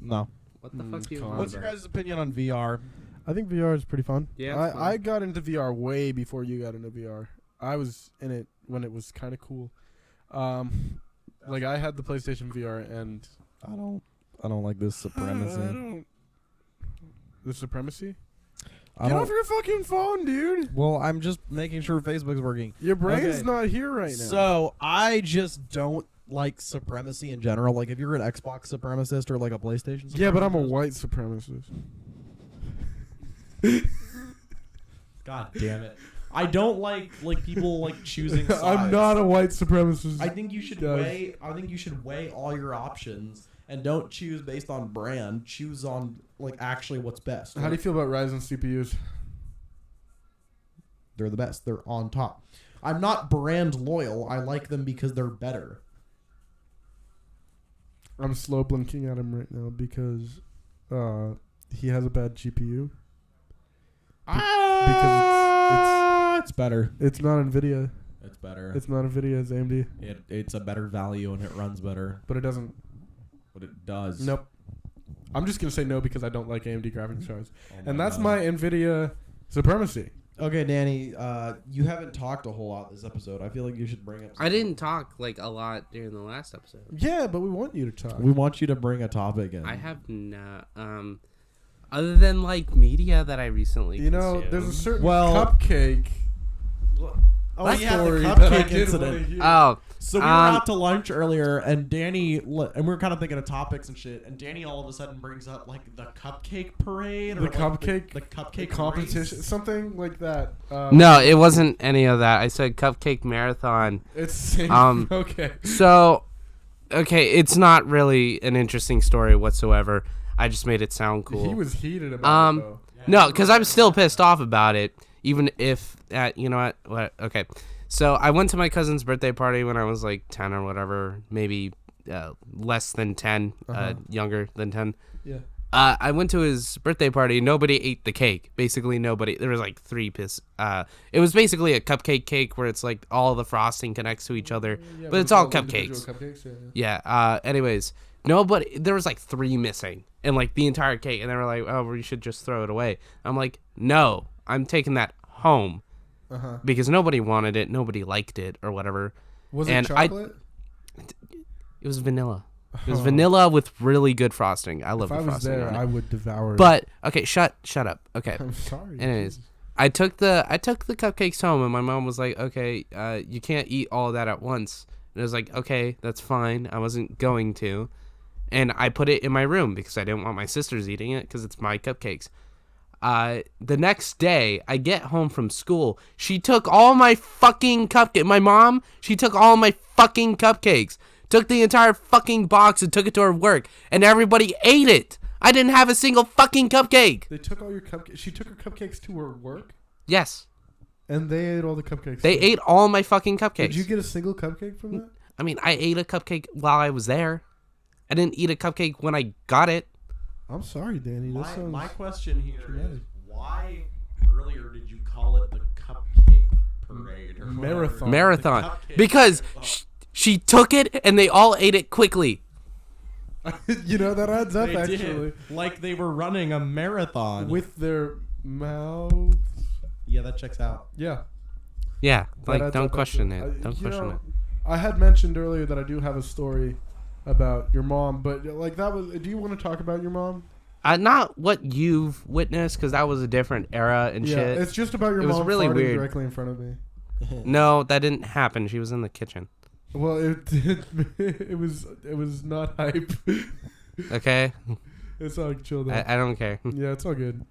No. What the fuck? You come on, What's your guys' opinion on VR? I think VR is pretty fun. Yeah, it's fun. I got into VR way before you got into VR. I was in it when it was kind of cool. Like I had the PlayStation VR and I don't like this supremacy. The supremacy? I Get don't. off your fucking phone, dude. Well, I'm just making sure Facebook's working. Your brain's Okay. not here right now. So I just don't like supremacy in general. Like if you're an Xbox supremacist or like a PlayStation. Yeah, but I'm a supremacist- white supremacist. God damn it! I don't like people like choosing. Sides. I'm not a white supremacist. I think you should Guys. weigh. I think you should weigh all your options and don't choose based on brand. Choose on like actually what's best. How do you feel about Ryzen CPUs? They're the best. They're on top. I'm not brand loyal. I like them because they're better. I'm slow blinking at him right now because he has a bad GPU. It's better. It's not NVIDIA. It's better. It's not NVIDIA. It's AMD. It's a better value and it runs better. But it doesn't. But it does. Nope. I'm just going to say no because I don't like AMD graphics cards. Oh And that's God. my NVIDIA supremacy. Okay, Danny. You haven't talked a whole lot this episode. I feel like you should bring up. I didn't talk like a lot during the last episode. Yeah, but we want you to talk. We want you to bring a topic in. I have no other than like media that I recently. You know, consumed. there's a certain Well- cupcake. Oh, yeah, the story that cupcake I did incident. wanna hear. Oh, So we were out to lunch earlier, and Danny, and we were kind of thinking of topics and shit, and Danny all of a sudden brings up like the cupcake parade, or The like, cupcake- the cupcake competition, race. something like that. no, it wasn't any of that. I said cupcake marathon. It's same. Okay. So, okay, it's not really an interesting story whatsoever. I just made it sound cool. He was heated about it, though. No, because I'm still pissed off about it. Even if, you know what? Okay. So I went to my cousin's birthday party when I was like 10 or whatever, maybe less than 10, younger than 10. Yeah. I went to his birthday party. Nobody ate the cake. Basically, nobody. There was like it was basically a cupcake cake where it's like all the frosting connects to each other, Yeah, but it's all individual cupcakes. cupcakes, yeah. Yeah. Anyways, nobody. There was like 3 missing, and like the entire cake, and they were like, "Oh, we should just throw it away." I'm like, "No, I'm taking that home because nobody wanted it, nobody liked it, or whatever." Was it chocolate? It was vanilla. It was vanilla with really good frosting. I love the frosting. If I was there, on it. I would devour it. But okay, shut up. Okay. I'm sorry. Anyways, I took the cupcakes home, and my mom was like, "Okay, you can't eat all of that at once." And I was like, "Okay, that's fine. I wasn't going to." And I put it in my room because I didn't want my sisters eating it because it's my cupcakes. The next day, I get home from school. She took all my fucking cupcakes. My mom, she took all my fucking cupcakes. Took the entire fucking box and took it to her work. And everybody ate it. I didn't have a single fucking cupcake. They took all your cupcakes. She took her cupcakes to her work? Yes. And they ate all the cupcakes. They ate all my fucking cupcakes. Did you get a single cupcake from that? I mean, I ate a cupcake while I was there. I didn't eat a cupcake when I got it. I'm sorry, Danny. My question here is, why earlier did you call it the cupcake parade or Marathon. Marathon. Because she took it and they all ate it quickly. You know, that adds up, They actually. did, like they were running a marathon. With their mouths. Yeah, that checks out. Yeah. Yeah, like, adds don't up, question actually. it. Don't question it. I had mentioned earlier that I do have a story about your mom, but like that was. Do you want to talk about your mom? Not what you've witnessed, because that was a different era and shit. It's just about your It was mom really farting weird. directly in front of me. No, that didn't happen. She was in the kitchen. Well, it was not hype. Okay? It's all chill though. I don't care. Yeah, it's all good.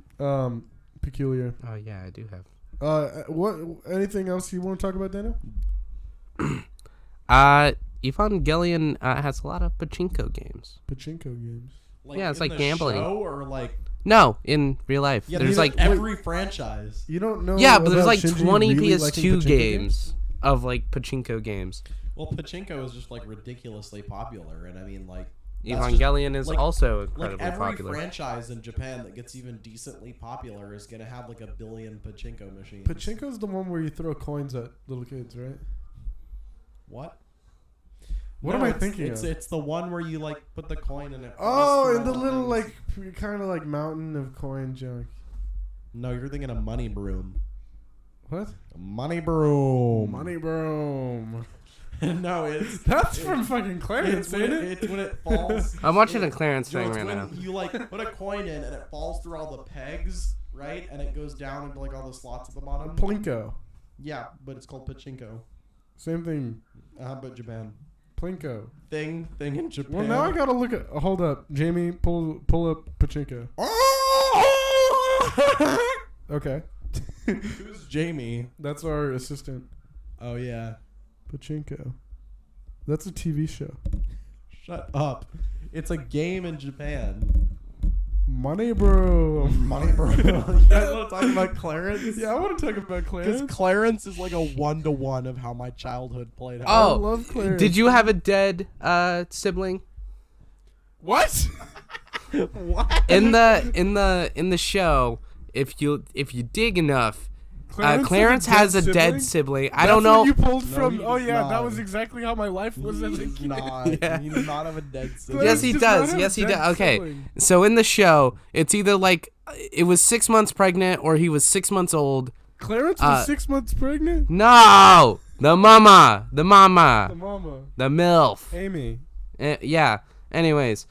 Peculiar. Oh, yeah, I do have. What? Anything else you want to talk about, Daniel? Evangelion has a lot of pachinko games. Pachinko games. Yeah, it's in like the gambling. Show or like No, in real life. yeah, There's like every franchise. You don't know. yeah, but there's about like Shinji 20 really PS2 liking pachinko games of like pachinko games. Well, pachinko is just like ridiculously popular, and I mean like that's Evangelion is like- also like incredibly every popular. franchise in Japan that gets even decently popular is gonna have like 1 billion pachinko machines. Pachinko's the one where you throw coins at little kids, right? What? What No, am I it's- thinking It's of? it's the one where you like put the coin in it. Oh, and the little like kind of like mountain of coin junk. No, you're thinking of Money Broom. What? Money Broom. Money Broom. No, it's That's from fucking Clarence, it's when ain't it, it? it's when it falls. I'm watching a Clarence thing it's right when now. you like put a coin in and it falls through all the pegs, right? And it goes down into like all the slots at the bottom. Plinko. Yeah, but it's called pachinko. Same thing. But Japan. Plinko. Thing in Japan. Well, now I gotta look at. Hold up, Jamie. Pull up Pachinko. Okay. Who's Jamie? That's our assistant. Oh yeah. Pachinko. That's a TV show. Shut up. It's a game in Japan. Money Bro. Money Bro. You guys want to talk about Clarence? Yeah, I want to talk about Because Clarence. Clarence is like a 1-to-1 of how my childhood played out. Oh, I love Clarence. did you have a dead sibling? What? What? In the show, if you dig enough, Clarence has a dead sibling. I don't know. What you pulled No, from. he Oh does yeah, not. that was exactly how my life was as a He's kid. not. Yeah. He does not have a dead sibling. Yes, he does does. not have Yes, a he dead does. Okay. sibling. So in the show, it's either like it was 6 months pregnant or he was 6 months old. Clarence was 6 months pregnant. No, the mama, The mama, the milf. Amy. Yeah. Anyways,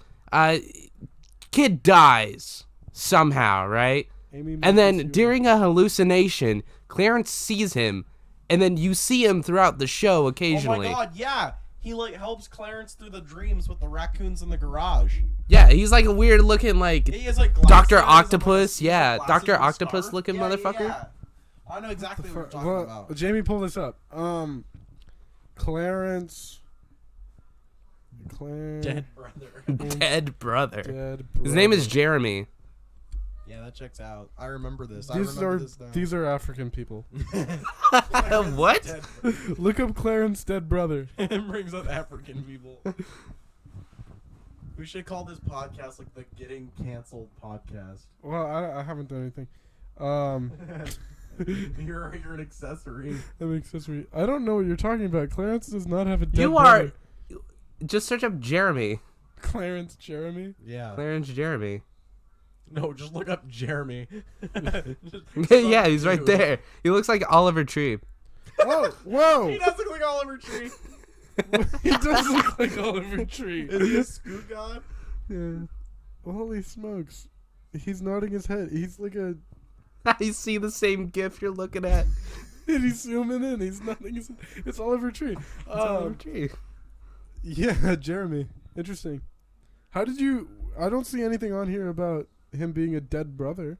kid dies somehow, right? Amy. And then Marcus, during a hallucination, Clarence sees him, and then you see him throughout the show occasionally. Oh my god, yeah. He like helps Clarence through the dreams with the raccoons in the garage. Yeah, he's like a weird looking like He has like glasses, Dr. he has, like, Octopus. he has, Yeah, like, glasses Dr. and a Octopus scarf. looking Yeah, motherfucker. Yeah. I know exactly what you're talking about. Jamie, pull this up. Clarence. Dead brother. Dead brother. Dead His name is brother. Jeremy. Yeah, that checks out. I remember this. These are African people. What? Dead Look up Clarence dead brother. It brings up African people. We should call this podcast like the Getting Canceled podcast. Well, I haven't done anything. You're an accessory. That makes sense. I don't know what you're talking about. Clarence does not have a dead You brother. are. Just search up Jeremy. Clarence Jeremy. Yeah. Clarence Jeremy. No, just look up Jeremy. Yeah, he's right there. He looks like Oliver Tree. Whoa, whoa! He does look like Oliver Tree. He does look like Oliver Tree. Is he a scoot god? Yeah. Holy smokes! He's nodding his head. He's like a. I see the same GIF you're looking at. And he's zooming in. He's nothing. It's Oliver Tree. It's Oliver Tree. Yeah, Jeremy. Interesting. How did you? I don't see anything on here about him being a dead brother.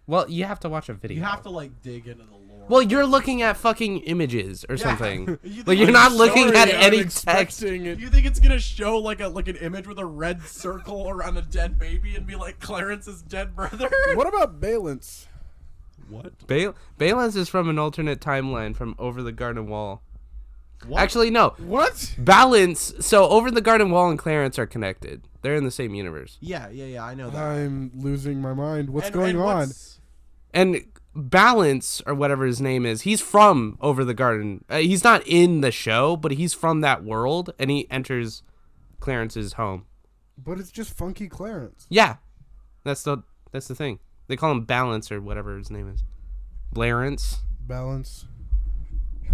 Well, you have to watch a video. You have to like dig into the lore. Well, you're looking at fucking images or something. You think Like you're I'm not looking Sorry, at I'm any text. expecting it. You think it's gonna show like an image with a red circle around a dead baby and be like Clarence's dead brother? What about Balance? What? Balance is from an alternate timeline from Over the Garden Wall. What? Actually, no. What? Balance. So Over the Garden Wall and Clarence are connected. They're in the same universe. Yeah, I know that. I'm losing my mind. What's And- going and on? what's- And Balance, or whatever his name is, he's from Over the Garden. He's not in the show, but he's from that world, and he enters Clarence's home. But it's just Funky Clarence. Yeah, that's the thing. They call him Balance or whatever his name is. Blarence. Balance.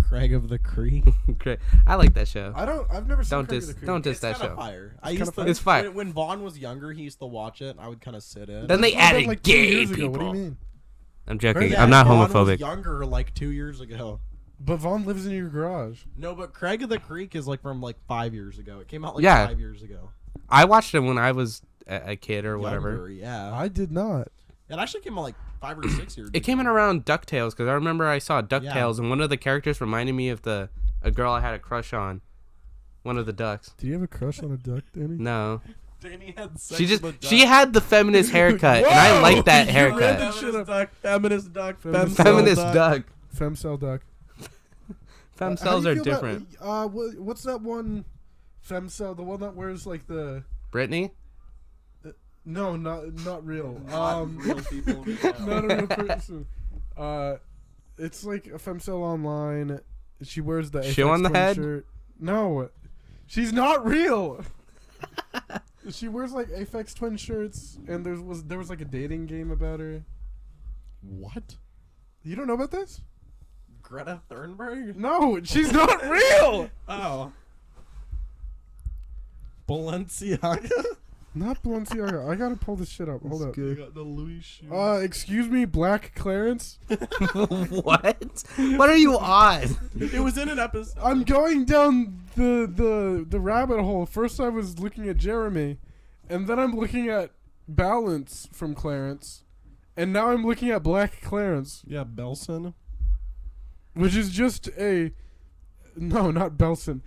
Craig of the Creek. Great. I like that show. I've never seen Don't Craig diss. of the Creek. Don't diss It's that kinda show. fire. I It's used kinda to. It's fire. When Vaughn was younger, he used to watch it. I would kind of sit in. Then they It's been added like 2 gay years ago. people. What do you mean? I'm joking. Yeah, I'm not Vaughn homophobic. was younger, like 2 years ago. But Vaughn lives in your garage. No, but Craig of the Creek is like from like 5 years ago. It came out like Yeah. 5 years ago. I watched it when I was a kid or whatever. Younger, yeah. I did not. It actually came out like 5 or 6 years. It came in around DuckTales because I remember I saw DuckTales and one of the characters reminded me of a girl I had a crush on. One of the ducks. Do you have a crush on a duck, Danny? No. Danny had sex She just with a duck. she had the feminist haircut and I like that You read haircut. that Feminist duck, feminist duck, Feminist Feminist duck. Femcel duck. How Femcells do are you feel different. About, what's that one femcel? The one that wears like the... Brittany? No, not real. Real people. Not a real person. It's like a femcel online. She wears the Shoe Aphex on the Twin head? shirt. No, she's not real. She wears like Aphex Twin shirts, and there was like a dating game about her. What? You don't know about this? Greta Thunberg? No, she's not real. Oh. Balenciaga? Not Balenciaga. I gotta pull this shit up. Hold up. You got the Louis shoe. Excuse me, Black Clarence. What? What are you on? It was in an episode. I'm going down the rabbit hole. First I was looking at Jeremy, and then I'm looking at Balance from Clarence, and now I'm looking at Black Clarence, Yeah, Belson. which is just a... No, not Belson.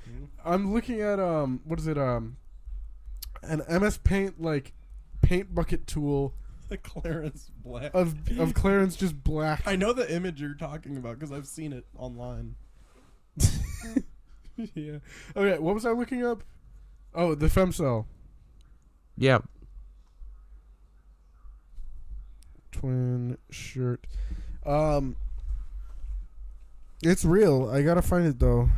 I'm looking at, what is it, an MS Paint, like, paint bucket tool The Clarence Black. of Clarence just black. I know the image you're talking about because I've seen it online. Yeah. Okay, what was I looking up? Oh, the femcel. Yeah. Twin shirt. It's real. I gotta find it though.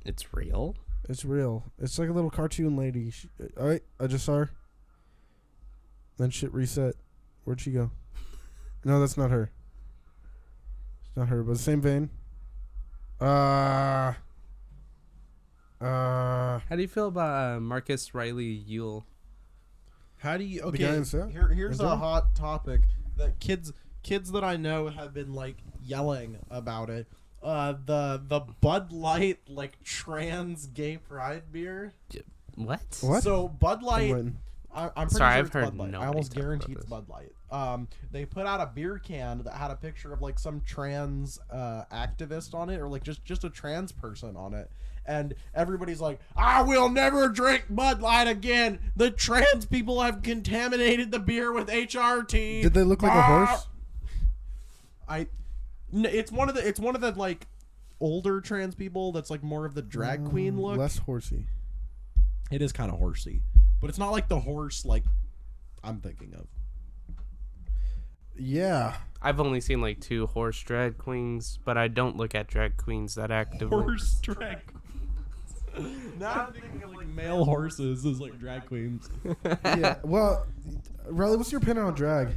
It's real? It's real. It's like a little cartoon lady. Alright, I just saw her. Then shit reset. Where'd she go? No, that's not her. It's not her, but same vein. How do you feel about Marcus Riley Yule? How do you? guy Okay, in set? here's Is a there? hot topic that kids that I know have been like yelling about it. The Bud Light like trans gay pride beer. What? What? So Bud Light. When? I'm pretty Sorry, sure I've it's heard Bud Light. I nobody almost talk about guarantee it's this. Bud Light. They put out a beer can that had a picture of like some trans activist on it, or like just a trans person on it, and everybody's like, "I will never drink Bud Light again. The trans people have contaminated the beer with HRT." Did they look like a horse? It's one of the like older trans people that's like more of the drag queen look. Less horsey. It is kind of horsey, but it's not like the horse like I'm thinking of. Yeah. I've only seen like 2 horse drag queens, but I don't look at drag queens that actively. Horse drag. Now I'm thinking of like male horses as like drag queens. Yeah. Well, Riley, what's your opinion on drag?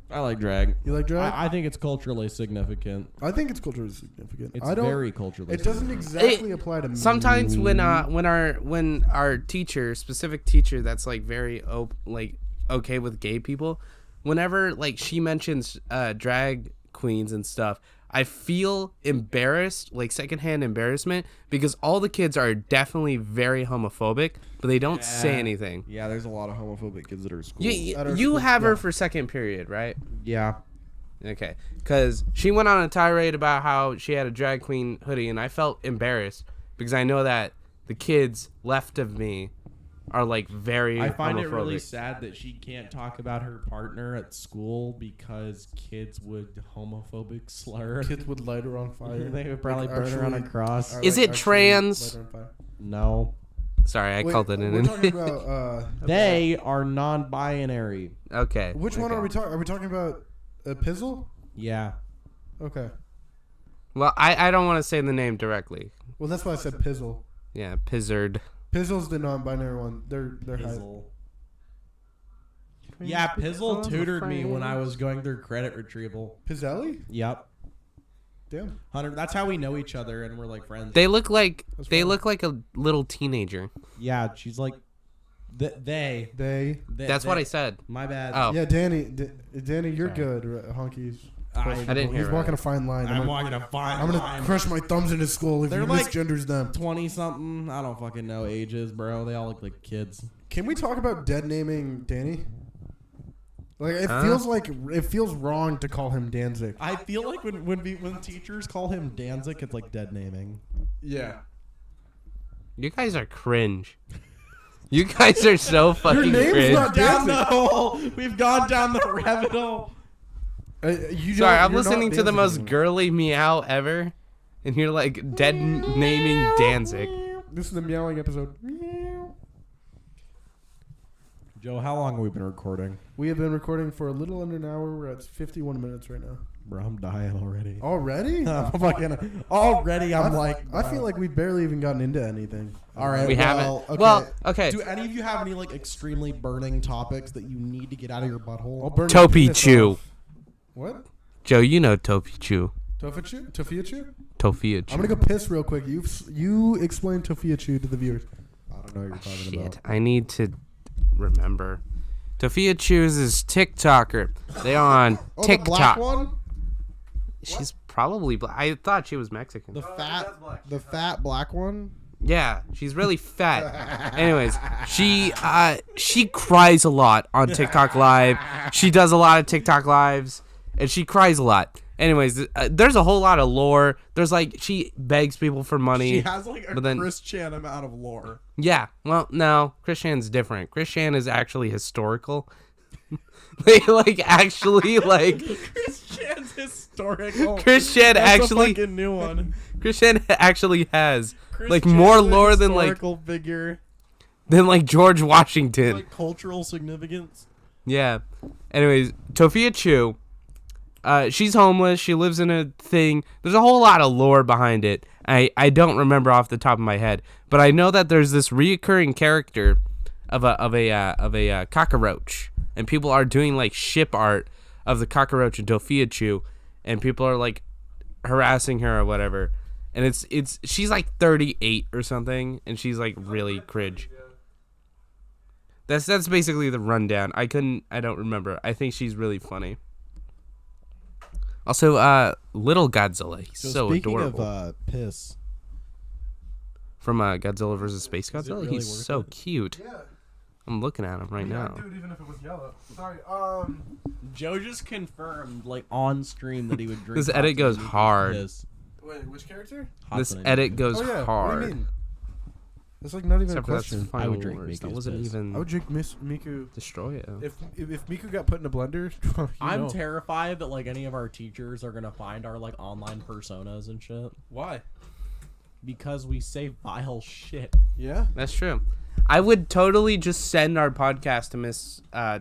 I like drag. You like drag? I think it's culturally significant. I think it's culturally significant. It's I don't, very culturally. It doesn't exactly apply to me. Sometimes when our teacher, specific teacher that's like very okay with gay people, whenever like she mentions drag queens and stuff, I feel embarrassed, like secondhand embarrassment, because all the kids are definitely very homophobic, but they don't say anything. Yeah, there's a lot of homophobic kids that are at school. You have her for second period, right? Yeah. Okay, because she went on a tirade about how she had a drag queen hoodie, and I felt embarrassed because I know that the kids left of me are like very I find homophobic. it really sad that she can't talk about her partner at school because kids would homophobic slur. Kids would light her on fire. They would probably Like, burn her on a actually- cross. Is it trans? light her on fire. No. Sorry, I Wait, called it we're in. talking about They are non-binary. Okay. which one okay. are we talking? Are we talking about Pizzle? Yeah. Okay. Well, I don't want to say the name directly. Well, that's why I said Pizzle. Yeah, Pizzard. Pizzle's the non-binary one. They're high. Pizzle. Yeah, Pizzle tutored me when I was going through credit retrieval. Pizzelli? Yep. Damn. Hunter, that's how we know each other and we're like friends. They look like That's they fine. look like a little teenager. Yeah, she's like they. That's what I said. My bad. Oh, Yeah, Danny, Danny, you're Sorry. good, Honkies. I didn't hear He's walking a fine line. I'm walking a fine I'm gonna line. crush my thumbs in his skull if They're he like- misgenders them. 20 something. I don't fucking know ages, bro. They all look like kids. Can we talk about dead naming Danny? Like it Huh? feels wrong to call him Danzig. I feel like when teachers call him Danzig, it's like dead naming. Yeah. you guys are cringe. You guys are so fucking name's cringe. not Down Danzig. the hole. We've gone down the rabbit hole. Sorry, I'm listening to the most girly meow ever, and you're like dead naming Danzig. This is the meowing episode. Joe, how long have we been recording? We have been recording for a little under an hour. We're at 51 minutes right now. Bro, I'm dying already. Already? Already, I'm like. I feel like we've barely even gotten into anything. All right, We haven't. Okay. Well, okay. Do any of you have any like extremely burning topics that you need to get out of your I'll butthole? burn your Topi penis Chew. off. What? Joe, you know Topi Chew. Tofia Chew? Tofia Chew. I'm gonna go piss real quick. You explain Tofia Chew to the viewers. I don't know what you're talking Shit, about. I need to remember. Tofia chooses TikToker. They on Oh, the TikTok. black one? She's probably black. I thought she was Mexican. The fat black one? Yeah, she's really fat. Anyways, she cries a lot on TikTok Live. She does a lot of TikTok Lives, and she cries a lot. Anyways, there's a whole lot of lore. There's like she begs people for money. She has like a but then- Christian amount of lore. Yeah, well, no, Christian's different. Christian is actually historical. They like actually like Christian's historical. Christian That's actually a fucking new one. Christian actually has like Christian's more a lore than historical figure. George Washington. Like cultural significance. Yeah. Anyways, Tofia Chew, she's homeless. She lives in a thing. There's a whole lot of lore behind it. I don't remember off the top of my head, but I know that there's this reoccurring character of a cockroach, and people are doing like ship art of the cockroach and Tofia Chew, and people are like harassing her or whatever. And it's she's like 38 or something, and she's like really cringe. That's basically the rundown. I don't remember. I think she's really funny. Also, little Godzilla. He's so speaking adorable. of piss, From Godzilla vs. Space Godzilla. really He's worth so it? cute. Yeah. I'm looking at him right now. Dude, even if it was yellow. Sorry. Joe just confirmed like on stream that he would drink. This hot edit goes Toddy hard. piss. Wait, which character? Hot This Toddy edit piss. goes Oh yeah. hard. What do you mean? That's like not even Except a for that's question. Final I would drink Wars. That Miku's wasn't piss. even I would drink Miss Miku. destroy it. If Miku got put in a blender, you I'm know. terrified that like any of our teachers are gonna find our like online personas and shit Why? because we say vile shit. Yeah. That's true. I would totally just send our podcast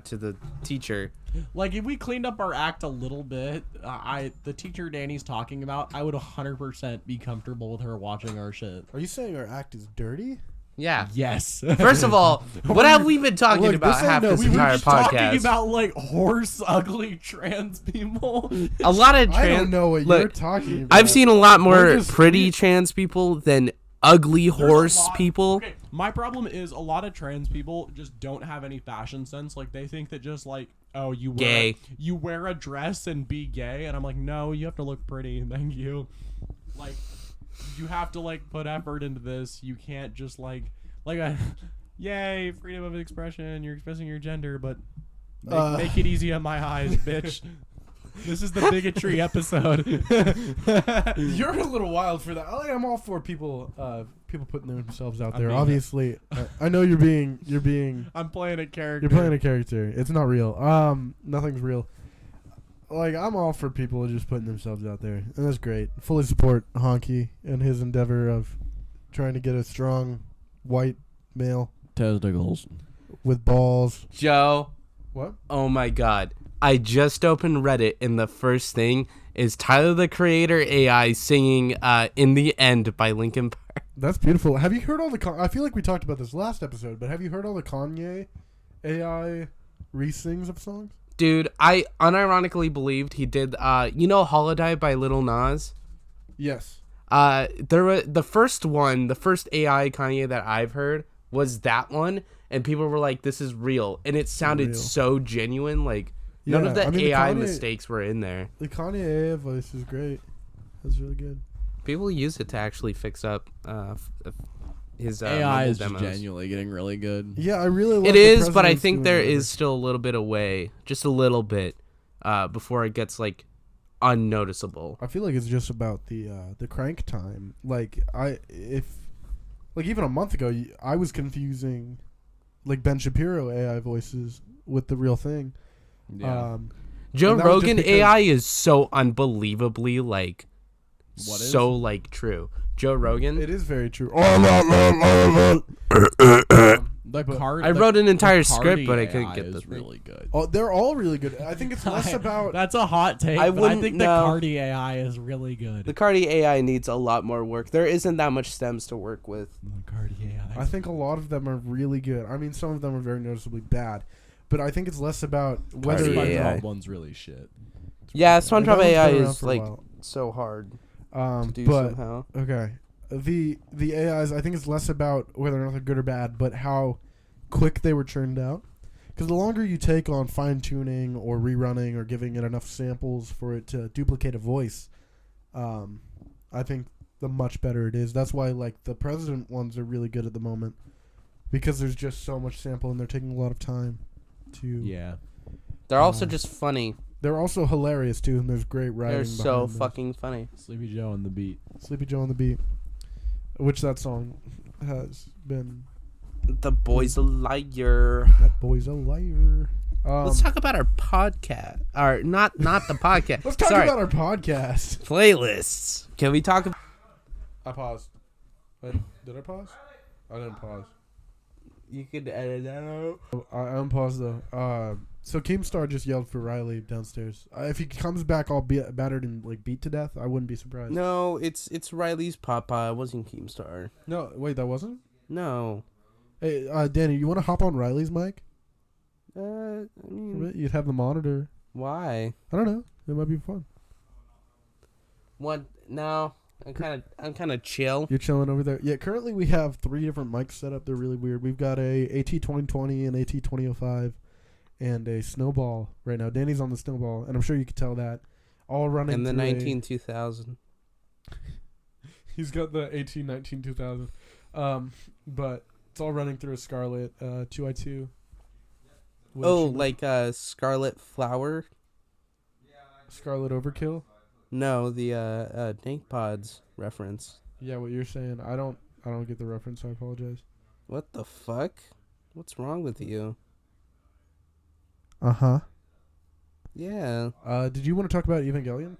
to the teacher. Like if we cleaned up our act a little bit, the teacher Danny's talking about, I would 100% be comfortable with her watching our shit. Are you saying our act is dirty? Yeah. Yes. First of all, what have we been talking Look, about this ain't half no- this we were entire just podcast? Talking about like horse ugly trans people. A lot of I trans. don't know what Look, you're talking about. I've seen a lot more We're just- pretty trans people than ugly horse There's a lot- people. Okay, my problem is a lot of trans people just don't have any fashion sense. Like they think that just like, oh, you wear a dress and be gay, and I'm like, no, you have to look pretty. Thank you. Like, you have to like put effort into this. You can't just yay, freedom of expression. You're expressing your gender, but make it easy on my eyes, bitch. This is the bigotry episode. You're a little wild for that. I'm all for people putting themselves out I'm there. being- Obviously, I know you're being I'm playing a character. you're playing a character. It's not real. Nothing's real. Like, I'm all for people just putting themselves out there, and that's great. Fully support Honky and his endeavor of trying to get a strong white male Testicles. with balls. Joe, What? oh my god. I just opened Reddit, and the first thing is Tyler the Creator AI singing In the End by Linkin Park. That's beautiful. Have you heard all the? I feel like we talked about this last episode, but have you heard all the Kanye AI re-sings of songs? Dude, I unironically believed he did, Holiday by Lil Nas? Yes. The first AI Kanye that I've heard was that one, and people were like, this is real. And it sounded Real. so genuine, like, none of the the AI Kanye- mistakes were in there. The Kanye AI voice is great. That's really good. People use it to actually fix up his AI mobile is just demos. genuinely getting really good. Yeah, I really love It the is, but I president's think doing there whatever. is still a little bit away, just a little bit, before it gets like unnoticeable. I feel like it's just about the crank time. Like even a month ago, I was confusing like Ben Shapiro AI voices with the real thing. Yeah. Joe And that was just Rogan because- AI is so unbelievably like, What is? so like true. Joe Rogan. It is very true. The card. I wrote an entire script, Cardi but I AI couldn't get the is thing. really good. Oh, they're all really good. I think it's less about. That's a hot take. I but I wouldn't think the know. Cardi AI is really good. The Cardi AI needs a lot more work. There isn't that much stems to work with. The Cardi AI. I think a lot of them are really good. I mean, some of them are very noticeably bad, but I think it's less about whether. Cardi SpongeBob AI. one's really shit. Yeah, That SpongeBob one's been AI around is for a like while. so hard to do But somehow. okay, the AIs. I think it's less about whether or not they're good or bad, but how quick they were churned out. Because the longer you take on fine tuning or rerunning or giving it enough samples for it to duplicate a voice, I think the much better it is. That's why like the president ones are really good at the moment, because there's just so much sample and they're taking a lot of time to. Yeah. They're also just funny. They're also hilarious too, and there's great writing. They're so behind those. fucking funny. Sleepy Joe on the beat. Sleepy Joe on the beat, which that song has been. The boy's a liar. That boy's a liar. Let's talk about our podcast. Or not the podcast. Let's talk Sorry. about our podcast. Playlists. Can we talk about... I paused. Did I pause? I didn't pause. You could edit that out. I unpaused though. So Keemstar just yelled for Riley downstairs. If he comes back all battered and like beat to death, I wouldn't be surprised. No, it's Riley's papa. It wasn't Keemstar. No, wait, that wasn't. No. Hey, Danny, you want to hop on Riley's mic? I For a mean, bit? You'd have the monitor. why? I don't know. It might be fun. What? No. I'm kind of chill. You're chilling over there. Yeah, currently we have 3 different mics set up. They're really weird. We've got a AT2020, an AT2005, and a Snowball right now. Danny's on the Snowball, and I'm sure you could tell that. All running In the through 2000. He's got the 2000. But it's all running through a Scarlett 2i2. Oh, like Scarlet Flower? Scarlet Overkill? No, the Dank Pods reference. Yeah, what you're saying. I don't get the reference. I apologize. What the fuck? What's wrong with you? Uh-huh. Yeah, Did you want to talk about Evangelion?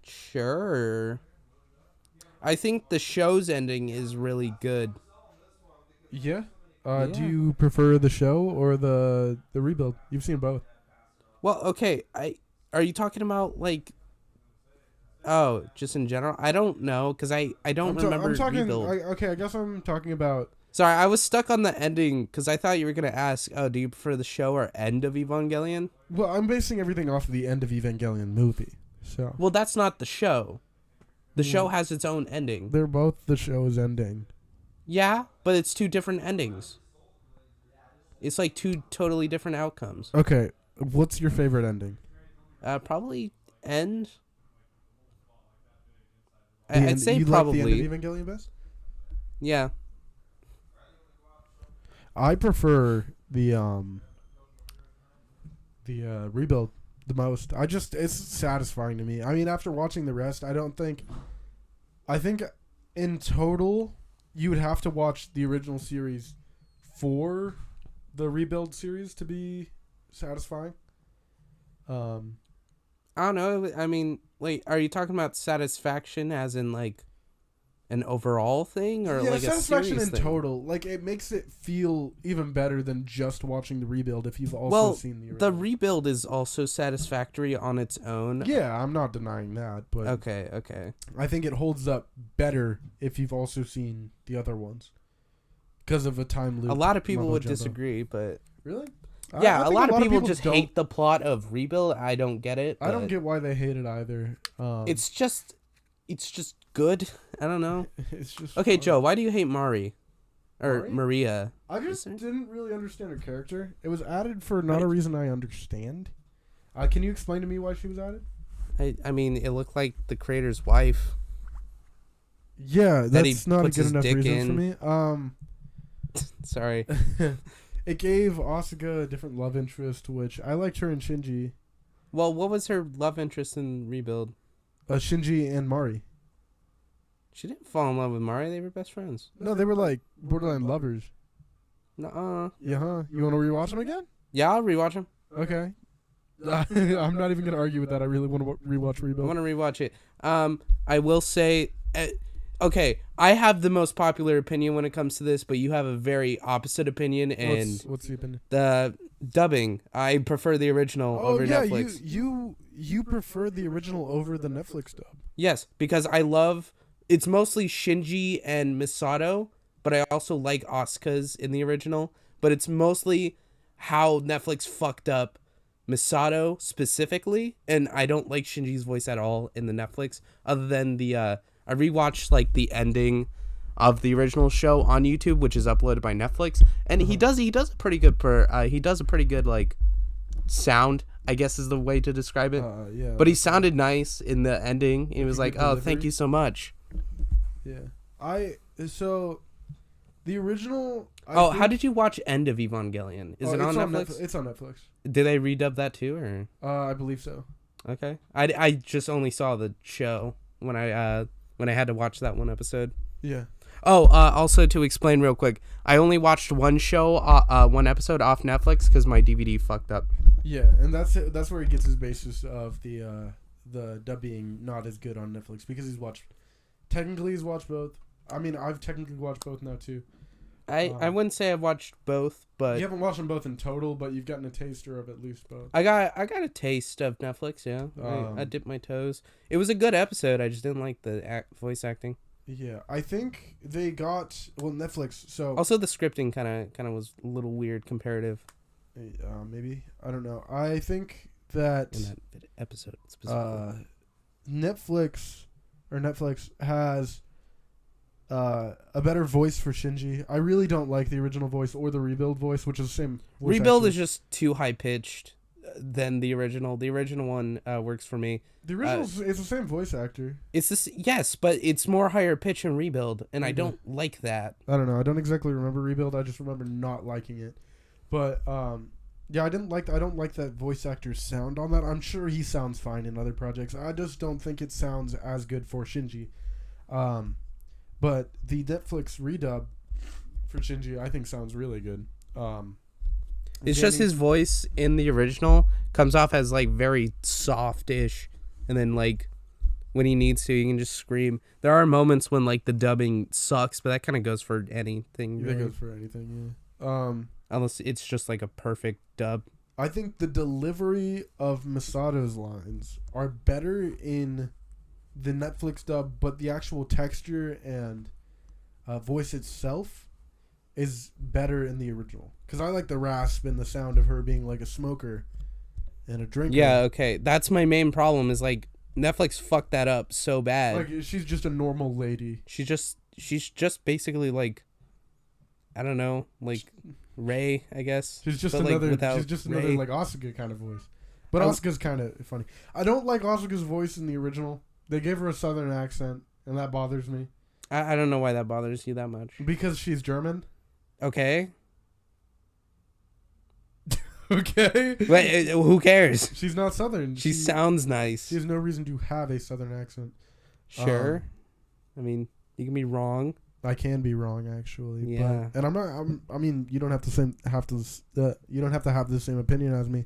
sure. I think the show's ending is really good. Yeah. Yeah. Do you prefer the show or the rebuild? You've seen both. Well, okay, are you talking about like just in general? I don't know cuz I don't remember I'm talking Rebuild. I guess I'm talking about Sorry, I was stuck on the ending because I thought you were gonna ask, oh, do you prefer the show or end of Evangelion? Well, I'm basing everything off of the end of Evangelion movie. So Well, that's not the show. The show has its own ending. they're both the show's ending. Yeah, but it's two different endings. It's like two totally different outcomes. Okay, what's your favorite ending? Probably end. The I'd end- say you probably. like the end of Evangelion best? Yeah. I prefer the rebuild the most. It's satisfying to me. I mean, after watching the rest, I think in total you would have to watch the original series for the rebuild series to be satisfying. I don't know. I mean, wait, are you talking about satisfaction as in like an overall thing or like a satisfaction series in thing? total. Like it makes it feel even better than just watching the rebuild if you've also Well, seen the original. the rebuild is also satisfactory on its own. Yeah, I'm not denying that, but Okay. I think it holds up better if you've also seen the other ones because of a time loop. A lot of people mumbo would jumbo. disagree, but Really? yeah, I a think lot of people just don't- hate the plot of Rebuild. I don't get it. I don't but get why they hate it either. It's just good. I don't know. It's just Okay, fun. Joe, why do you hate Mari? Or Mari? Maria? I just there? didn't really understand her character. It was added for not a reason I understand. Can you explain to me why she was added? I mean, it looked like the creator's wife. Yeah, That he that's not a puts good his enough dick reason in. for me. Sorry. It gave Asuka a different love interest, which I liked her and Shinji. Well, what was her love interest in Rebuild? Shinji and Mari. She didn't fall in love with Mari. They were best friends. No, they were like borderline lovers. Nuh-uh. Yeah, huh? You want to rewatch them again? Yeah, I'll rewatch them. Okay. I'm not even gonna argue with that. I really want to rewatch I Rebuild. want to rewatch it. I will say, okay, I have the most popular opinion when it comes to this, but you have a very opposite opinion, and What's the opinion? the dubbing. I prefer the original over Netflix. you prefer the original over the Netflix dub. Yes, because I love. It's mostly Shinji and Misato, but I also like Asuka's in the original. But it's mostly how Netflix fucked up Misato specifically, and I don't like Shinji's voice at all in the Netflix. Other than the I rewatched like the ending of the original show on YouTube, which is uploaded by Netflix, and he does a pretty good like sound, I guess is the way to describe it. Yeah. But he sounded nice in the ending. He was like, good "Oh, thank delivery. you so much." Yeah. So the original. How did you watch End of Evangelion? Is it on Netflix? It's on Netflix. Did they redub that too, or I believe so. okay? I just only saw the show when I had to watch that one episode. Yeah. Oh, also to explain real quick, I only watched one one episode off Netflix because my DVD fucked up. Yeah, and that's where he gets his basis of the dub being not as good on Netflix because he's watched both. I mean, I've technically watched both now too. I wouldn't say I've watched both, but You haven't watched them both in total, but you've gotten a taster of at least both. I got a taste of Netflix. Yeah, I dipped my toes. It was a good episode. I just didn't like the voice acting. Yeah, I think they got Netflix. So Also, the scripting kind of was a little weird comparative maybe I don't know. I think that in that episode specifically. Netflix has a better voice for Shinji. I really don't like the original voice or the rebuild voice, which is the same. Rebuild is just too high pitched than the original. The original one works for me. The original is the same voice actor. It's this, yes, but it's more higher pitch in Rebuild, and I Mhm. don't like that. I don't know. I don't exactly remember rebuild. I just remember not liking it. But yeah, I don't like that voice actor's sound on that. I'm sure he sounds fine in other projects. I just don't think it sounds as good for Shinji. But the Netflix redub for Shinji, I think, sounds really good. It's just his voice in the original comes off as like very soft-ish, and then like when he needs to, he can just scream. There are moments when like the dubbing sucks, but that kind of goes for anything. That Really. goes for anything. Yeah. Unless it's just like a perfect dub. I think the delivery of Misato's lines are better in the Netflix dub, but the actual texture and voice itself is better in the original. Because I like the rasp and the sound of her being like a smoker and a drinker. Yeah, okay. That's my main problem is like Netflix fucked that up so bad. Like she's just a normal lady. She's just basically like, I don't know, like Ray, I guess. She's just But, like, another without she's just another Ray. like Asuka kind of voice. But I- Asuka's kind of funny. I don't like Asuka's voice in the original. They gave her a southern accent and that bothers me I don't know why that bothers you that much. because she's German. Okay. Okay. But who cares? She's not southern. She sounds nice. She has no reason to have a southern accent. Sure. I mean, you can be wrong. I can be wrong actually. Yeah. But, and I'm not. I mean, you don't have to you don't have to have the same opinion as me.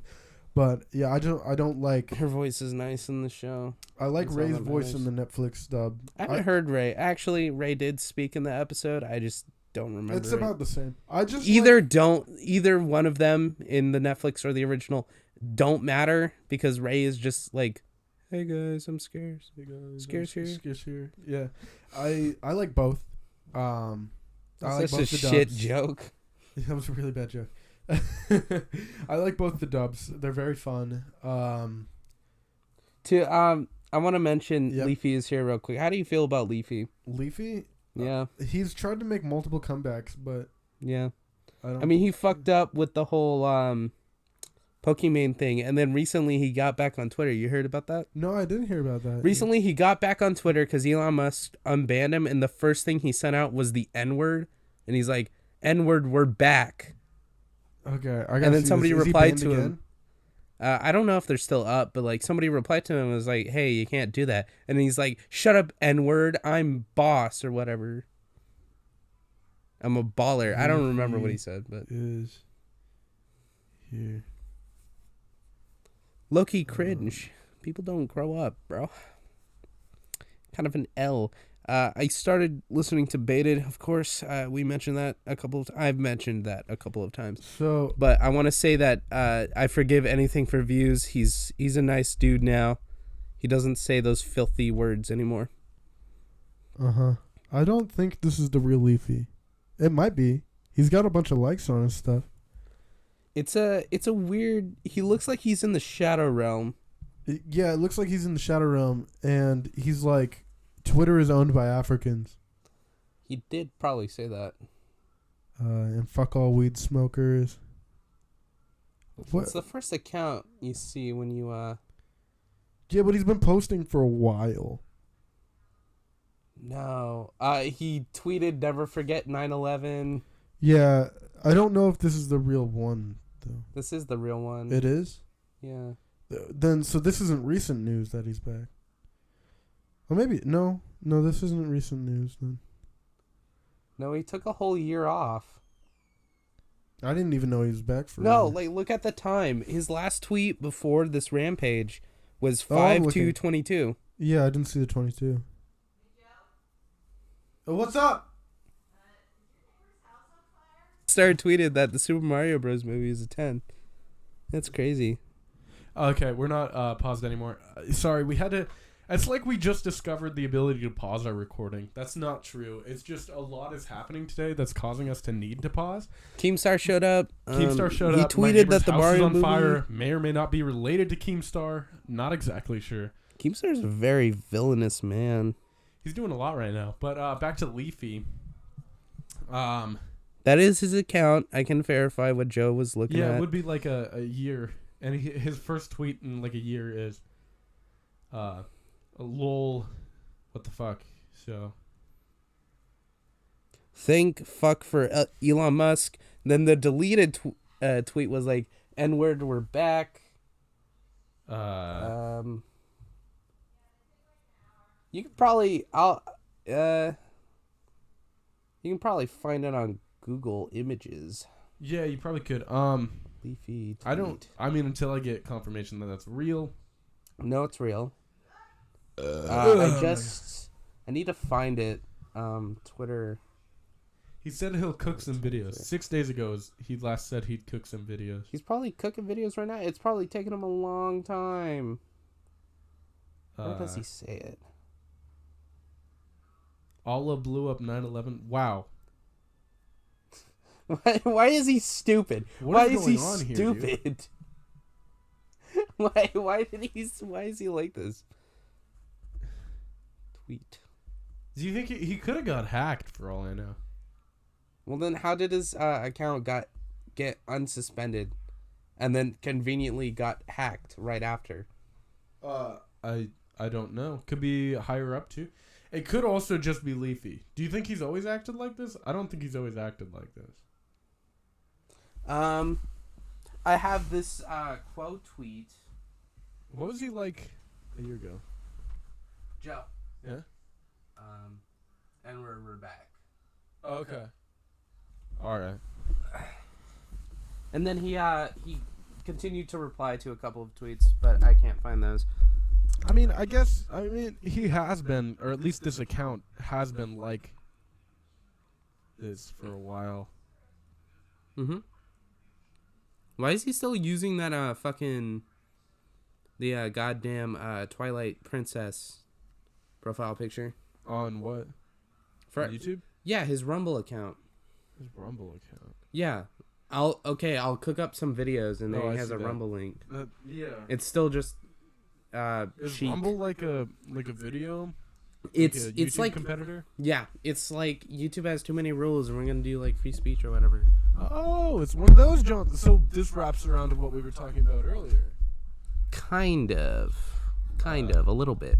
But yeah, I don't like. Her voice is nice in the show. I like It's all Ray's that voice matters. in the Netflix dub. I haven't heard Ray. Actually, Ray did speak in the episode. I just don't remember. It's it. about the same. I just Either one of them in the Netflix or the original don't matter because Ray is just like, hey guys, I'm scared. Scares here. Scares here. Yeah, I like both. I like That's both such a the shit dubs. joke. That was a really bad joke. I like both the dubs. They're very fun. I want to mention Yep. Leafy is here real quick. How do you feel about Leafy? Leafy, Yeah, he's tried to make multiple comebacks, but yeah. I don't. I mean, he fucked up with the whole Pokimane thing, and then recently he got back on Twitter. You heard about that? no, I didn't hear about that. Recently, he got back on Twitter because Elon Musk unbanned him, and the first thing he sent out was the N-word, and he's like, "N-word, we're back." Okay, I got. And then somebody replied to him. I don't know if they're still up, but like somebody replied to him and was like, "Hey, you can't do that," and he's like, "Shut up, N-word, I'm boss or whatever. I'm a baller." I don't remember what he said, but Is here. low-key cringe. People don't grow up, bro. Kind of an L. I started listening to Baited, of course. We mentioned that I've mentioned that a couple of times. So But I want to say that I forgive anything for views. He's a nice dude now. He doesn't say those filthy words anymore. I don't think this is the real Leafy. It might be. He's got a bunch of likes on his stuff. It's a weird. He looks like he's in the shadow realm. Yeah, it looks like he's in the Shadow Realm, and he's like, Twitter is owned by Africans. He did probably say that. And fuck all weed smokers. What? It's the first account you see when you Yeah, but he's been posting for a while. No. He tweeted, "Never forget 9/11." Yeah, I don't know if this is the real one, though. This is the real one. It is? Yeah. Then, so this isn't recent news that he's back. Or maybe, no, this isn't recent news, then. No, he took a whole year off. I didn't even know he was back for No, like look at the time. His last tweet before this rampage was Oh, I'm looking. 5/2/22. Yeah, I didn't see the 22. Oh, what's up? Started tweeted that the Super Mario Bros. Movie is a 10. That's crazy. Okay, we're not paused anymore. Sorry, we had to. It's like we just discovered the ability to pause our recording. That's not true. It's just a lot is happening today that's causing us to need to pause. Keemstar showed up. Keemstar showed he up. He My tweeted neighbor's that the house Mario is on movie. fire. May or may not be related to Keemstar. Not exactly sure. Keemstar's a very villainous man. He's doing a lot right now. But back to Leafy. That is his account. I can verify what Joe was looking at. Yeah, it would be like a year. And his first tweet in like a year is, lol, what the fuck? So. Think fuck for Elon Musk. Then the deleted tweet was like, N-word, we're back. You can probably you can probably find it on Google Images. Yeah, you probably could. Leafy tweet. I mean, until I get confirmation that that's real. No, it's real. I need to find it. Twitter. He said he'll cook some videos. 6 days ago, he last said he'd cook some videos. He's probably cooking videos right now. It's probably taking him a long time. Where does he say it? Allah blew up 9/11. Wow. Why is he stupid? What Why is is he going on here, stupid? Why is he like this? Tweet. Do you think he could have got hacked for all I know? Well, then how did his account get unsuspended, and then conveniently got hacked right after? I don't know. Could be higher up too. It could also just be Leafy. Do you think he's always acted like this? I don't think he's always acted like this. I have this quote tweet. What was he like a year ago? Joe. Yeah. And we're back. Oh, okay. All right. And then he continued to reply to a couple of tweets, but I can't find those. I mean, he has been, or at least this account has been like this for a while. Mm-hmm. Why is he still using that the goddamn Twilight Princess profile picture? On what? For YouTube? Yeah, his Rumble account. His Rumble account. Yeah. I'll cook up some videos and there I he has see a that. Rumble link. Yeah. It's still just Is chic. Rumble like a video? It's like a it's YouTube like competitor? Yeah, it's like YouTube has too many rules and we're going to do like free speech or whatever. Oh, it's one of those John. So this wraps around to what we were talking about earlier. Kind of a little bit.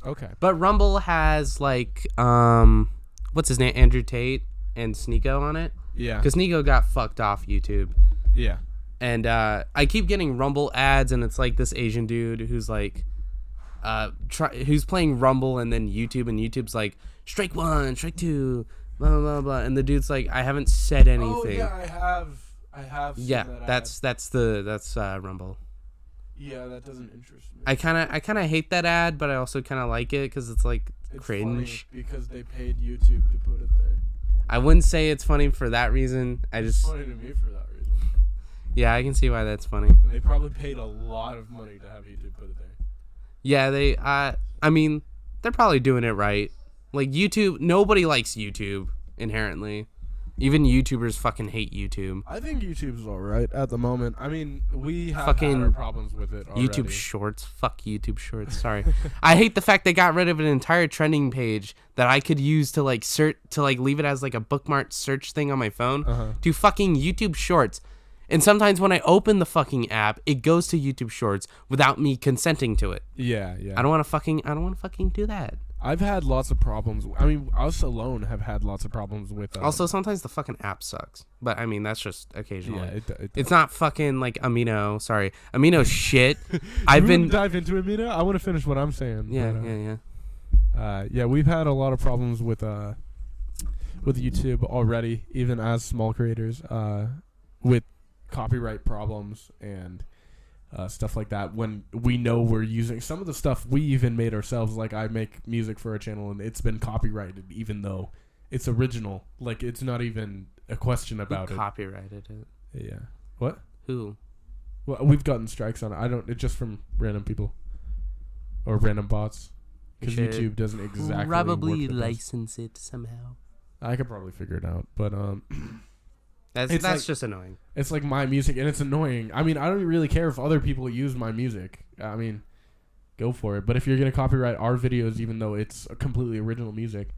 Okay. But Rumble has like what's his name, Andrew Tate and Sneeko on it. Yeah. Because Sneeko got fucked off YouTube. Yeah. And I keep getting Rumble ads, and it's like this Asian dude who's like, who's playing Rumble and then YouTube, and YouTube's like, strike one, strike two, blah blah blah, blah. And the dude's like, I haven't said anything. Oh yeah, I have. Yeah, seen that that's Rumble. Yeah, that doesn't interest me. I kind of hate that ad, but I also kind of like it because it's like It's cringe. funny because they paid YouTube to put it there. I wouldn't say it's funny for that reason. It's funny to me for that reason. Yeah, I can see why that's funny. And they probably paid a lot of money to have YouTube put it there. Yeah, they I mean, they're probably doing it right. Like YouTube, nobody likes YouTube inherently. Even YouTubers fucking hate YouTube. I think YouTube's alright at the moment. I mean, we have Fucking had our problems with it already. YouTube Shorts. Fuck YouTube Shorts. Sorry. I hate the fact they got rid of an entire trending page that I could use to like search, to like leave it as like a bookmark search thing on my phone to fucking YouTube Shorts. And sometimes when I open the fucking app, it goes to YouTube Shorts without me consenting to it. Yeah. I don't want to fucking do that. I've had lots of problems. I mean, us alone have had lots of problems with. Also, sometimes the fucking app sucks. But I mean, that's just occasionally. Yeah, it's not fucking like Amino. Sorry, Amino shit. I've been dive into Amino. I want to finish what I'm saying. Yeah. Yeah, we've had a lot of problems with YouTube already, even as small creators, with copyright problems and stuff like that. When we know we're using some of the stuff we even made ourselves, like I make music for a channel and it's been copyrighted, even though it's original. Like it's not even a question about Who copyrighted it? Yeah. What? Who? Well, we've gotten strikes on it. It's just from random people or random bots. Because YouTube doesn't exactly probably work with license it somehow. I could probably figure it out, but that's like, just annoying. It's like my music, and it's annoying. I mean, I don't really care if other people use my music. I mean, go for it. But if you're gonna copyright our videos, even though it's a completely original music,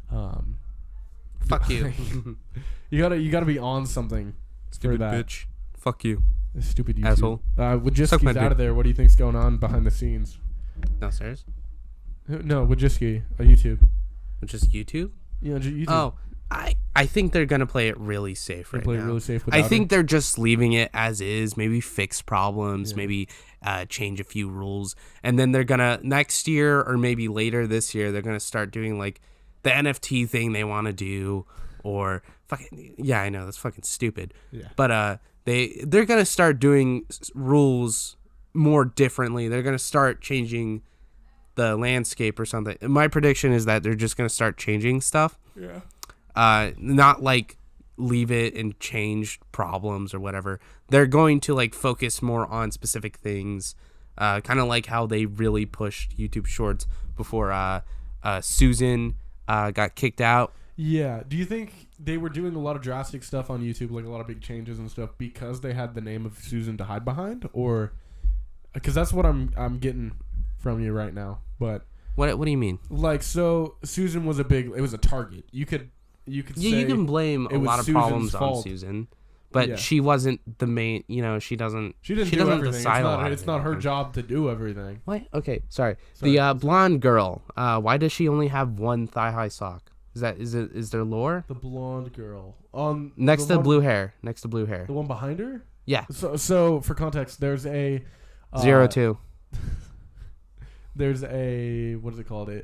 fuck you. you gotta be on something. Stupid for that. bitch. Fuck you. Stupid YouTube. Asshole. Wojcicki's out of there. What do you think's going on behind the scenes? No, serious? No, Wojcicki, YouTube. Just YouTube? Yeah, YouTube. Oh, I think they're gonna play it really safe right play now. it really safe. I think they're just leaving it as is. Maybe fix problems. Yeah. Maybe change a few rules, and then they're gonna next year or maybe later this year they're gonna start doing like the NFT thing they want to do, or fucking I know that's fucking stupid. Yeah. But they're gonna start doing rules more differently. They're gonna start changing the landscape or something. My prediction is that they're just gonna start changing stuff. Yeah. Not like leave it and change problems or whatever. They're going to like focus more on specific things, kind of like how they really pushed YouTube Shorts before Susan got kicked out. Yeah. Do you think they were doing a lot of drastic stuff on YouTube, like a lot of big changes and stuff, because they had the name of Susan to hide behind, or because that's what I'm getting from you right now? But What do you mean? like, so Susan was it was a target. You could Yeah, say you can blame it a was lot of Susan's problems on fault. Susan, but Yeah. she wasn't the main. You know, she doesn't. she didn't do doesn't everything. decide a lot It's of not her anything. job to do everything. What? Okay, sorry. Sorry. The blonde girl. Why does she only have one thigh high sock? Is there lore? The blonde girl on Next the to one, blue hair. Next to blue hair. the one behind her. Yeah. So for context, there's a 02. There's a what is it called? 02.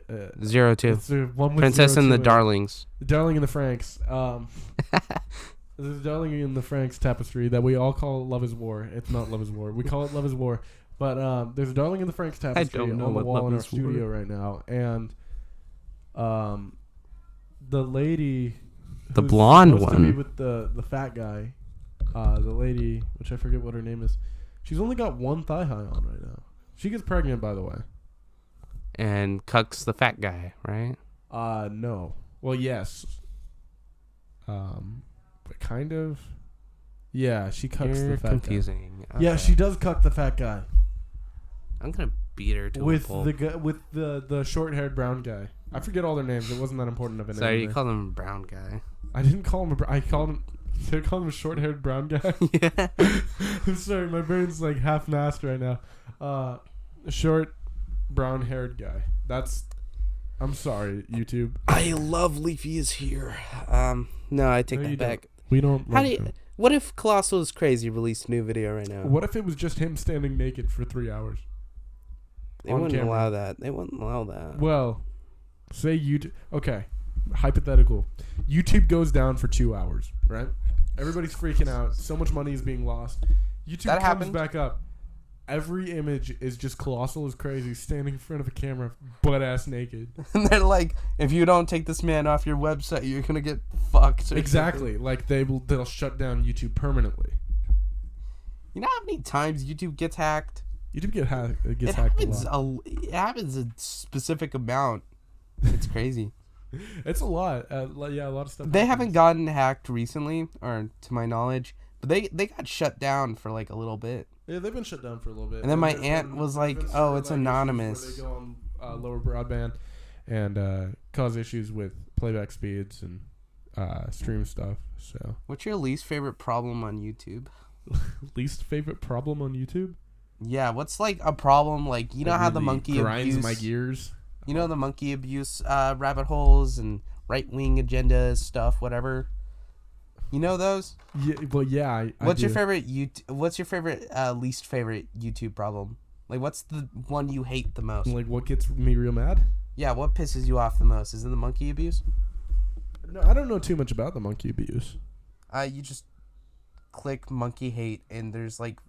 It's the one with Princess 02 and the in it. Darlings. The Darling and the Franks. There's a Darling and the Franks tapestry that we all call Love is War. It's not Love is War. We call it Love is War. But there's a Darling and the Franks tapestry don't know on the what wall Love in our is War. studio right now. And the lady... The who's blonde supposed to be one. with the fat guy. The lady, which I forget what her name is. She's only got one thigh high on right now. She gets pregnant, by the way. And Cuck's the fat guy, right? No. Well, yes. But kind of. Yeah, she cucks You're the fat confusing. guy. Yeah, Okay. she does cuck the fat guy I'm gonna beat her to a with pulp. the short-haired brown guy. I forget all their names. It wasn't that important of a name. Sorry, you to me. call him a brown guy. I didn't call him. I called him. Did I call him a short-haired brown guy? Yeah. I'm sorry, my brain's like half-mast right now. A short, brown-haired guy. That's. I'm sorry, YouTube. I love Leafy is here. No, I take No, you that back. We don't. How love do you? him. What if Colossal is Crazy released a new video right now? What if it was just him standing naked for 3 hours? They on wouldn't camera? allow that. They wouldn't allow that. Well, say YouTube. Okay, hypothetical. YouTube goes down for 2 hours, right? Everybody's freaking out. So much money is being lost. YouTube That comes happened. back up. Every image is just Colossal is Crazy standing in front of a camera, butt ass naked. And they're like, if you don't take this man off your website, you're gonna get fucked. or Exactly. Like they'll shut down YouTube permanently. something. You know how many times YouTube gets hacked? YouTube gets It hacked a happens. lot. It happens a specific amount. It's crazy. It's a lot. Yeah, a lot of stuff. They happens. haven't gotten hacked recently, or to my knowledge, but they got shut down for like a little bit. Yeah, they've been shut down for a little bit. And then my there's aunt been- was there's like, been "Oh, certain, it's issues anonymous." Where they go on lower broadband and cause issues with playback speeds and stream stuff. So, What's your least favorite problem on YouTube? least favorite problem on YouTube? Yeah, what's like a problem like you know That how the really monkey grinds abuse my gears. You know the monkey abuse rabbit holes and right wing agendas stuff, whatever. You know those? Yeah, well, yeah. I What's your do. favorite What's your favorite least favorite YouTube problem? Like, what's the one you hate the most? Like, what gets me real mad? Yeah, what pisses you off the most? Is it the monkey abuse? No, I don't know too much about the monkey abuse. You just click monkey hate, and there's like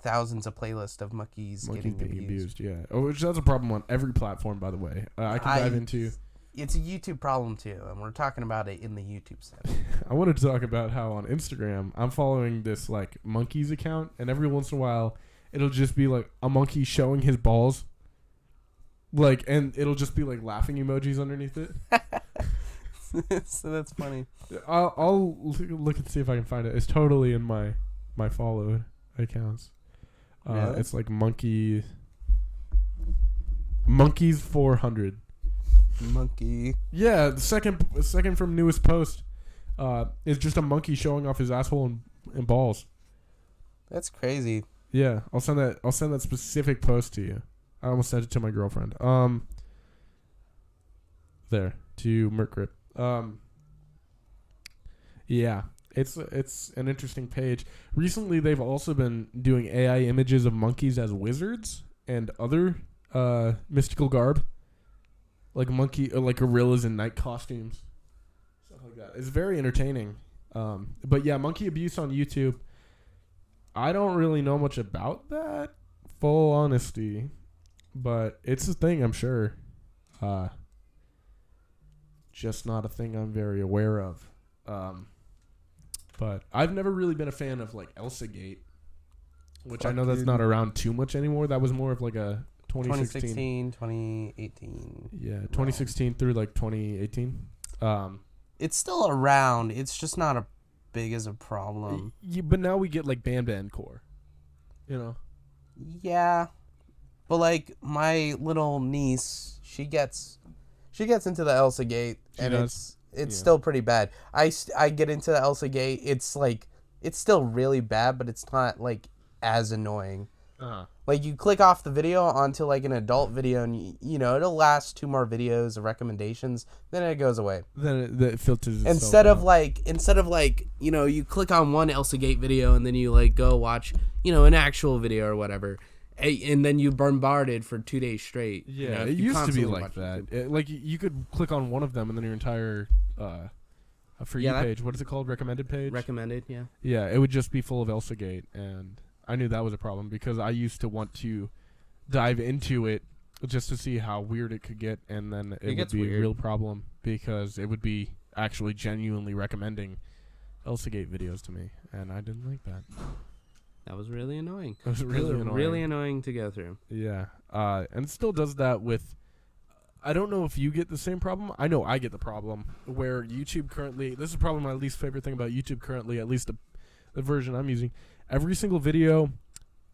thousands of playlists of monkeys Monkeys getting being abused. abused. Yeah. Oh, which that's a problem on every platform, by the way. I can dive into. It's a YouTube problem too, and we're talking about it in the YouTube section. I wanted to talk about how on Instagram I'm following this like monkeys account, and every once in a while it'll just be like a monkey showing his balls, like, and it'll just be like laughing emojis underneath it. So that's funny. I'll look and see if I can find it. It's totally in my followed accounts. Really? It's like monkeys 400. Monkey. Yeah, the second from newest post is just a monkey showing off his asshole and balls. That's crazy. Yeah, I'll send that specific post to you. I almost sent it to my girlfriend. There to Mercrip. Yeah, it's an interesting page. Recently, they've also been doing AI images of monkeys as wizards and other mystical garb, like like gorillas in night costumes, stuff like that. It's very entertaining. But yeah, monkey abuse on YouTube. I don't really know much about that, full honesty, but it's a thing, I'm sure. Just not a thing I'm very aware of. But I've never really been a fan of like Elsa Gate, which I know that's not around too much anymore. That was more of like a 2016, 2018. yeah, 2016 through like 2018. still around. It's just not a big as a problem. But now we get like band core, you know. Yeah, but like my little niece, she gets into the Elsa Gate, and does? it's still pretty bad. I get into the Elsa Gate. It's like it's still really bad, but it's not like as annoying. Like you click off the video onto like an adult video, and you know it'll last 2 more videos of recommendations, then it goes away. Then it filters itself Instead of out. like you know you click on one Elsa Gate video and then you like go watch an actual video or whatever, and then you bombarded for 2 days straight. Yeah, it used to be like that. Like you could click on one of them and then your entire for you page. What is it called? Recommended page. Recommended. Yeah. Yeah, it would just be full of Elsa Gate, and I knew that was a problem because I used to want to dive into it just to see how weird it could get, and then it would be a real problem because it would be actually genuinely recommending Elsa Gate videos to me, and I didn't like that. That was really annoying. It was really annoying to go through. Yeah, and it still does that with. I don't know if you get the same problem. I know I get the problem where YouTube currently. This is probably my least favorite thing about YouTube currently, at least the version I'm using. Every single video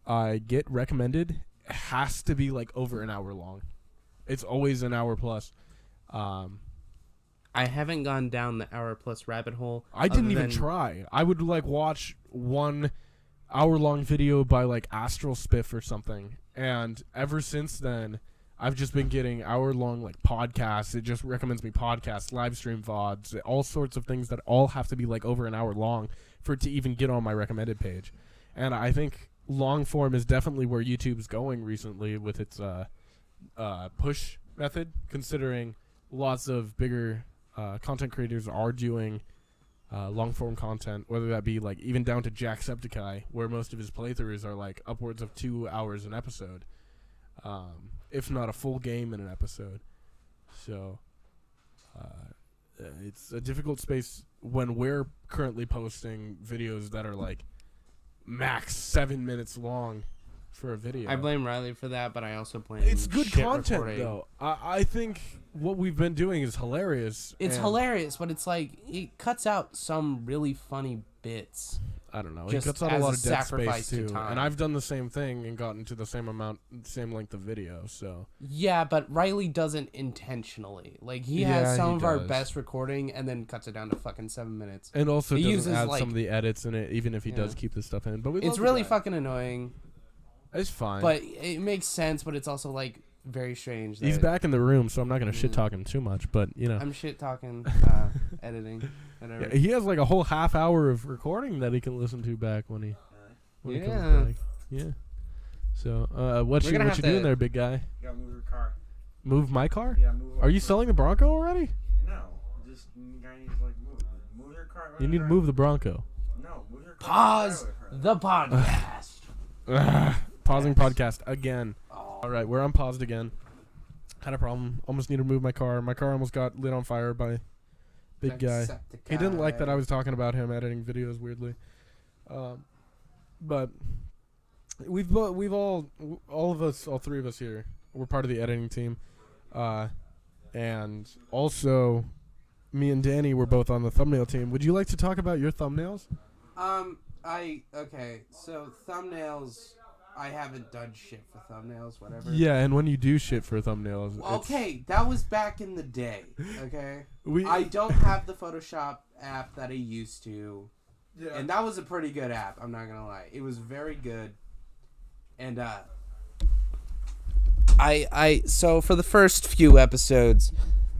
I get recommended has to be like over an hour long. It's always an hour plus. I haven't gone down the hour plus rabbit hole. I didn't even try. I would like watch 1 hour long video by like Astral Spiff or something, and ever since then I've just been getting hour long like podcasts. It just recommends me podcasts, live stream VODs, all sorts of things that all have to be like over an hour long for it to even get on my recommended page. And I think long form is definitely where YouTube's going recently with its push method, considering lots of bigger content creators are doing long form content, whether that be like even down to Jacksepticeye, where most of his playthroughs are like upwards of 2 hours an episode, if not a full game in an episode. So it's a difficult space when we're currently posting videos that are like max 7 minutes long for a video. I blame Riley for that, but I also blame it's good shit content recording. though. I think what we've been doing is hilarious. It's hilarious, but it's like it cuts out some really funny bits. I don't know. It Just cuts out a as lot a of dead sacrifice space to too, time. and I've done the same thing and gotten to the same length of video. So Yeah, but Riley doesn't intentionally. Like he Yeah, has some he of our does. best recording and then cuts it down to fucking 7 minutes. and also He doesn't uses, add like- some of the edits in it, even if he does keep this stuff in. But we It's love the really guy. fucking annoying, It's fine. but it makes sense. But it's also like very strange. He's that back in the room, so I'm not gonna shit talk him too much. But you know, I'm shit talking editing. Whatever. yeah, he has like a whole half hour of recording that he can listen to back when he Yeah. comes back. Yeah. So what We're you gonna what you have doing to- there, big guy? You gotta move your car. Move my car? Yeah, move. Are you selling the Bronco already? No, just you guys need to like move your car. You need to move the Bronco. No, move your car. Pause the podcast. Pausing podcast again. All right, we're unpaused again. Had a problem. Almost need to move my car. My car almost got lit on fire by big guy. He didn't like that I was talking about him editing videos weirdly. But we've all three of us here, we're part of the editing team. And also me and Danny were both on the thumbnail team. Would you like to talk about your thumbnails? Okay, so thumbnails, I haven't done shit for thumbnails, whatever. Yeah, and when you do shit for thumbnails, Okay, that was back in the day, okay? we I don't have the Photoshop app that I used to. yeah. And that was a pretty good app, I'm not gonna lie. It was very good. And so for the first few episodes,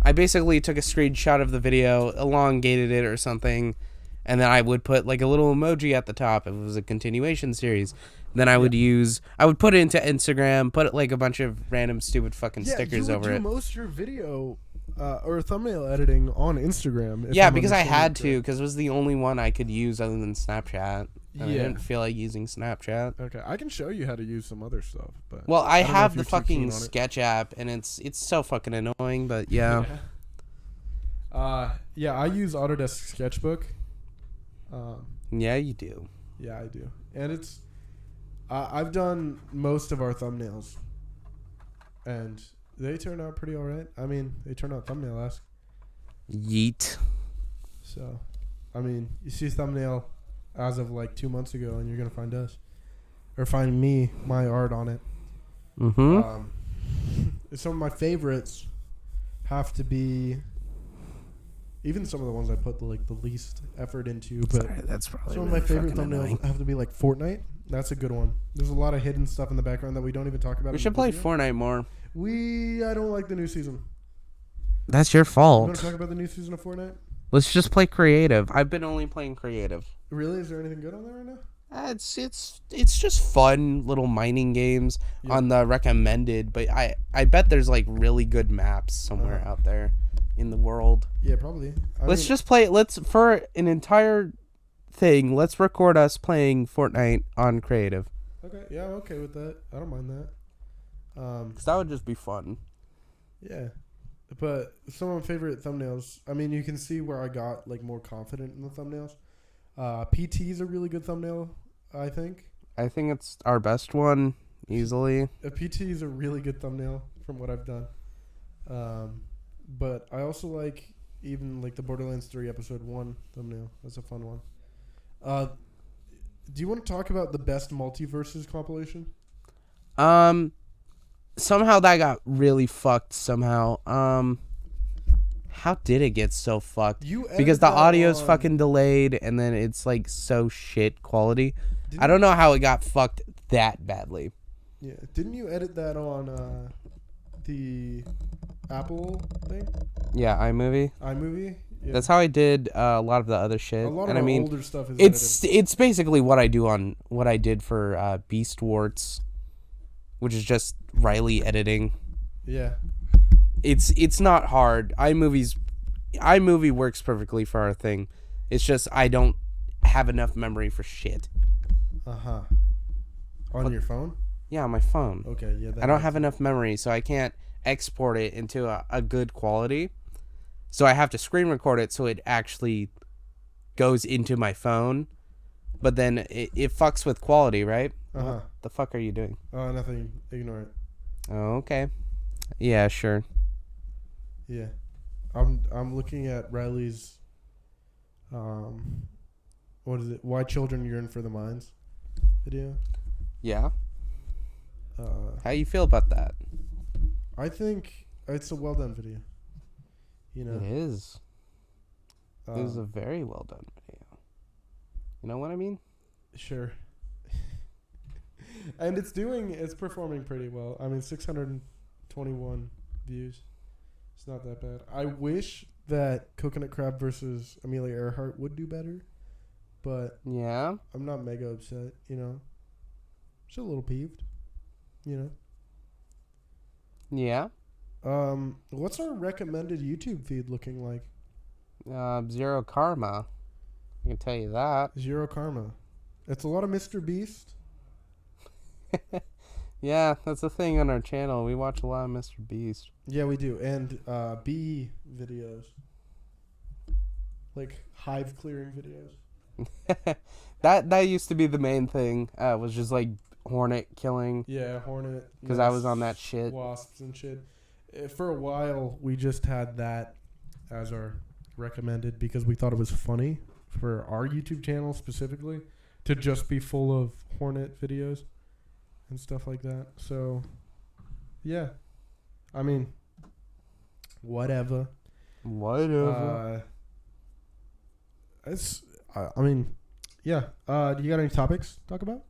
I basically took a screenshot of the video, elongated it or something, and then I would put like a little emoji at the top if it was a continuation series. Then I would put it into Instagram, put like a bunch of random stupid fucking stickers over it. Most of your video or thumbnail editing on Instagram. Yeah, because I had to, because it was the only one I could use other than Snapchat. And I didn't feel like using Snapchat. Okay, I can show you how to use some other stuff. But Well, I don't know if have you're the too keen fucking on it. Sketch app, and it's so fucking annoying, but yeah. Yeah, I use Autodesk Sketchbook. Yeah, you do. Yeah, I do, and it's. I've done most of our thumbnails, and they turn out pretty alright. I mean, they turn out thumbnail-esque. Yeet. So, I mean, you see a thumbnail as of like 2 months ago, and you're gonna find us or find me, my art on it. Mm-hmm. Some of my favorites have to be even some of the ones I put the least effort into, but Sorry, that's probably some of really my favorite fucking thumbnails annoying. have to be like Fortnite. That's a good one. There's a lot of hidden stuff in the background that we don't even talk about. We in should the play video. Fortnite more. I don't like the new season. That's your You want fault. to talk about the new season of Fortnite? Let's just play creative. I've been only playing creative. Really? Is there anything good on there right now? It's just fun little mining games Yeah. on the recommended, but I bet there's like really good maps somewhere out there in the world. Yeah, probably. Let's just play. Let's for an entire thing. Let's record us playing Fortnite on creative. Okay. Yeah, I'm okay with that. I don't mind that. 'Cause that would just be fun. Yeah. But some of my favorite thumbnails, I mean, you can see where I got like more confident in the thumbnails. PT's a really good thumbnail, I think. I think it's our best one easily. PT is a really good thumbnail from what I've done. But I also like even like the Borderlands 3 episode 1 thumbnail. That's a fun one. Do you want to talk about the best multiverses compilation? Somehow that got really fucked somehow. How did it get so fucked? Because the audio's fucking delayed and then it's like so shit quality. I don't know how it got fucked that badly. Yeah, didn't you edit that on the Apple thing? Yeah, iMovie. iMovie? Yeah. That's how I did a lot of the other shit. A lot of and I our mean, older stuff is it's basically what I do on what I did for Beast Warts, which is just Riley editing. edited. Yeah. It's not hard. iMovie works perfectly for our thing. It's just I don't have enough memory for shit. Uh-huh. On your phone? Yeah, on my phone. Okay, yeah. I don't have enough memory, so I can't export it into a good quality. So I have to screen record it so it actually goes into my phone. But then it fucks with quality, right? Uh-huh. What the fuck are you doing? Oh, nothing. Ignore it. Oh, okay. Yeah, sure. Yeah. I'm looking at Riley's what is it? Why Children Yearn for the Mines video. Yeah. How you feel about that? I think it's a well done video. You know. It is. It is a um, very well done video. You know what I mean? Sure. And it's performing pretty well. I mean, 621 views. It's not that bad. I wish that Coconut Crab versus Amelia Earhart would do better, but Yeah. I'm not mega upset, you know. Just a little peeved, you know. Yeah. What's our recommended YouTube feed looking like? Zero Karma. I can tell you that. Zero Karma. It's a lot of Mr. Beast. Yeah, that's the thing on our channel. We watch a lot of Mr. Beast. Yeah, we do. And bee videos. Like hive clearing videos. that used to be the main thing. Was just like hornet killing. Yeah, hornet. Because I was on that shit. Wasps and shit. For a while, we just had that as our recommended because we thought it was funny for our YouTube channel specifically to just be full of hornet videos and stuff like that. So, yeah. I mean, whatever. It's. I mean, yeah. Do you got any topics to talk about?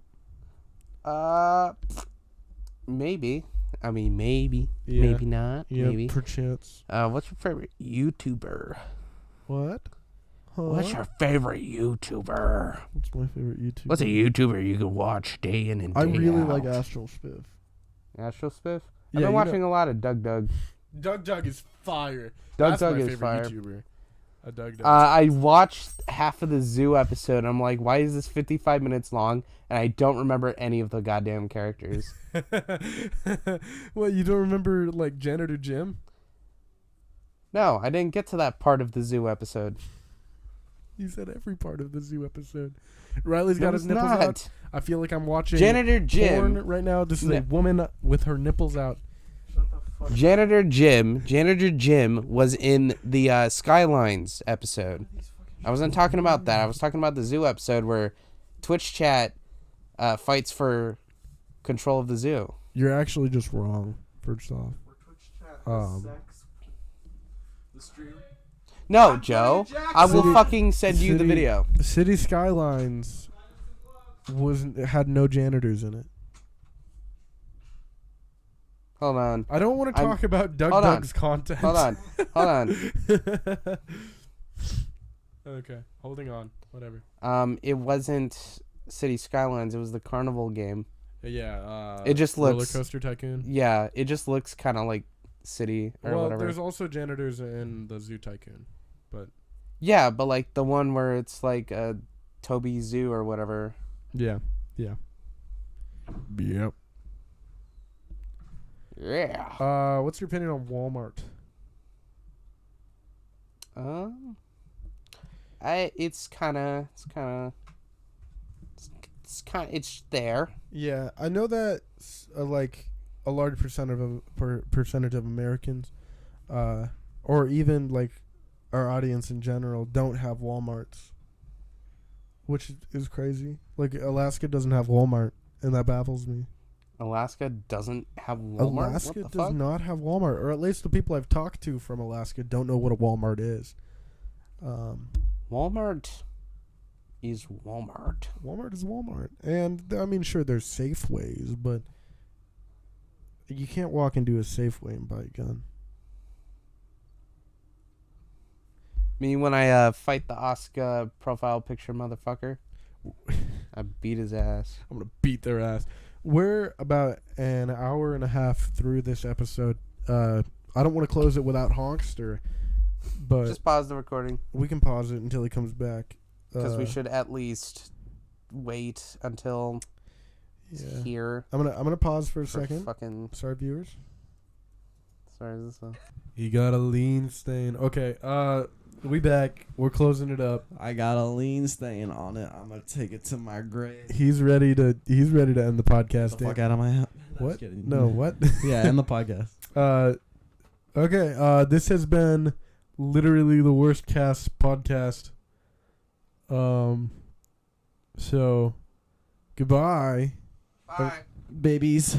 Maybe. I mean, maybe. Yeah. Maybe not. Yeah, Maybe. perchance. What's your favorite YouTuber? What? Huh? What's your favorite YouTuber? What's my favorite YouTuber? What's a YouTuber you can watch day in and day I out? really like Astral Spiff. Astral Spiff? Yeah, I've been watching a lot of Doug. Doug is fire. Doug That's my is favorite fire. YouTuber. Doug. I watched half of the Zoo episode. I'm like, why is this 55 minutes long? And I don't remember any of the goddamn characters. What, you don't remember like Janitor Jim? No, I didn't get to that part of the Zoo episode. You said every part of the Zoo episode. Riley's got No, his it's nipples not. out. I feel like I'm watching Janitor Jim. porn right now. This is No. a woman with her nipples out. Janitor Jim was in the Skylines episode. These fucking I wasn't talking about that. I was talking about the zoo episode where Twitch chat fights for control of the zoo. You're actually just wrong. First off. The stream. No, Joe. I will City- fucking send you the City- video. City Skylines had no janitors in it. Hold on. I don't want to talk about hold on. Doug's content. Hold on. Okay, holding on. Whatever. It wasn't City Skylines. It was the Carnival game. Yeah. It just Roller looks- Coaster Tycoon. Yeah, it just looks kind of like City or Well, whatever. there's also janitors in the Zoo Tycoon, but Yeah, but like the one where it's like a Toby Zoo or whatever. yeah. Yep. Yeah. What's your opinion on Walmart? It's there. Yeah, I know that like a large percentage of Americans, or even like our audience in general, don't have Walmarts, which is crazy. Like Alaska doesn't have Walmart, and that baffles me. Alaska doesn't have Walmart. Alaska What the does fuck? not have Walmart, or at least the people I've talked to from Alaska don't know what a Walmart is. Walmart is Walmart. Walmart is Walmart, and I mean, sure, there's Safeways, but you can't walk into a Safeway and buy a gun. Me when I fight the Oscar profile picture motherfucker, I beat his ass. I'm gonna beat their ass. We're about an hour and a half through this episode. I don't want to close it without Honkster, but Just pause the recording we can pause it until he comes back. because we should at least wait until Yeah. here. I'm gonna pause for a For second. fucking Sorry, viewers. sorry, is this one? He got a lean stain. Okay. We back. We're closing it up. I got a lean stain on it. I'm gonna take it to my grave. He's ready to end the podcast. Get the fuck out of my house. What? No, what? Yeah, end the podcast. Okay. This has been literally the worst cast podcast. So, goodbye. Bye. Babies.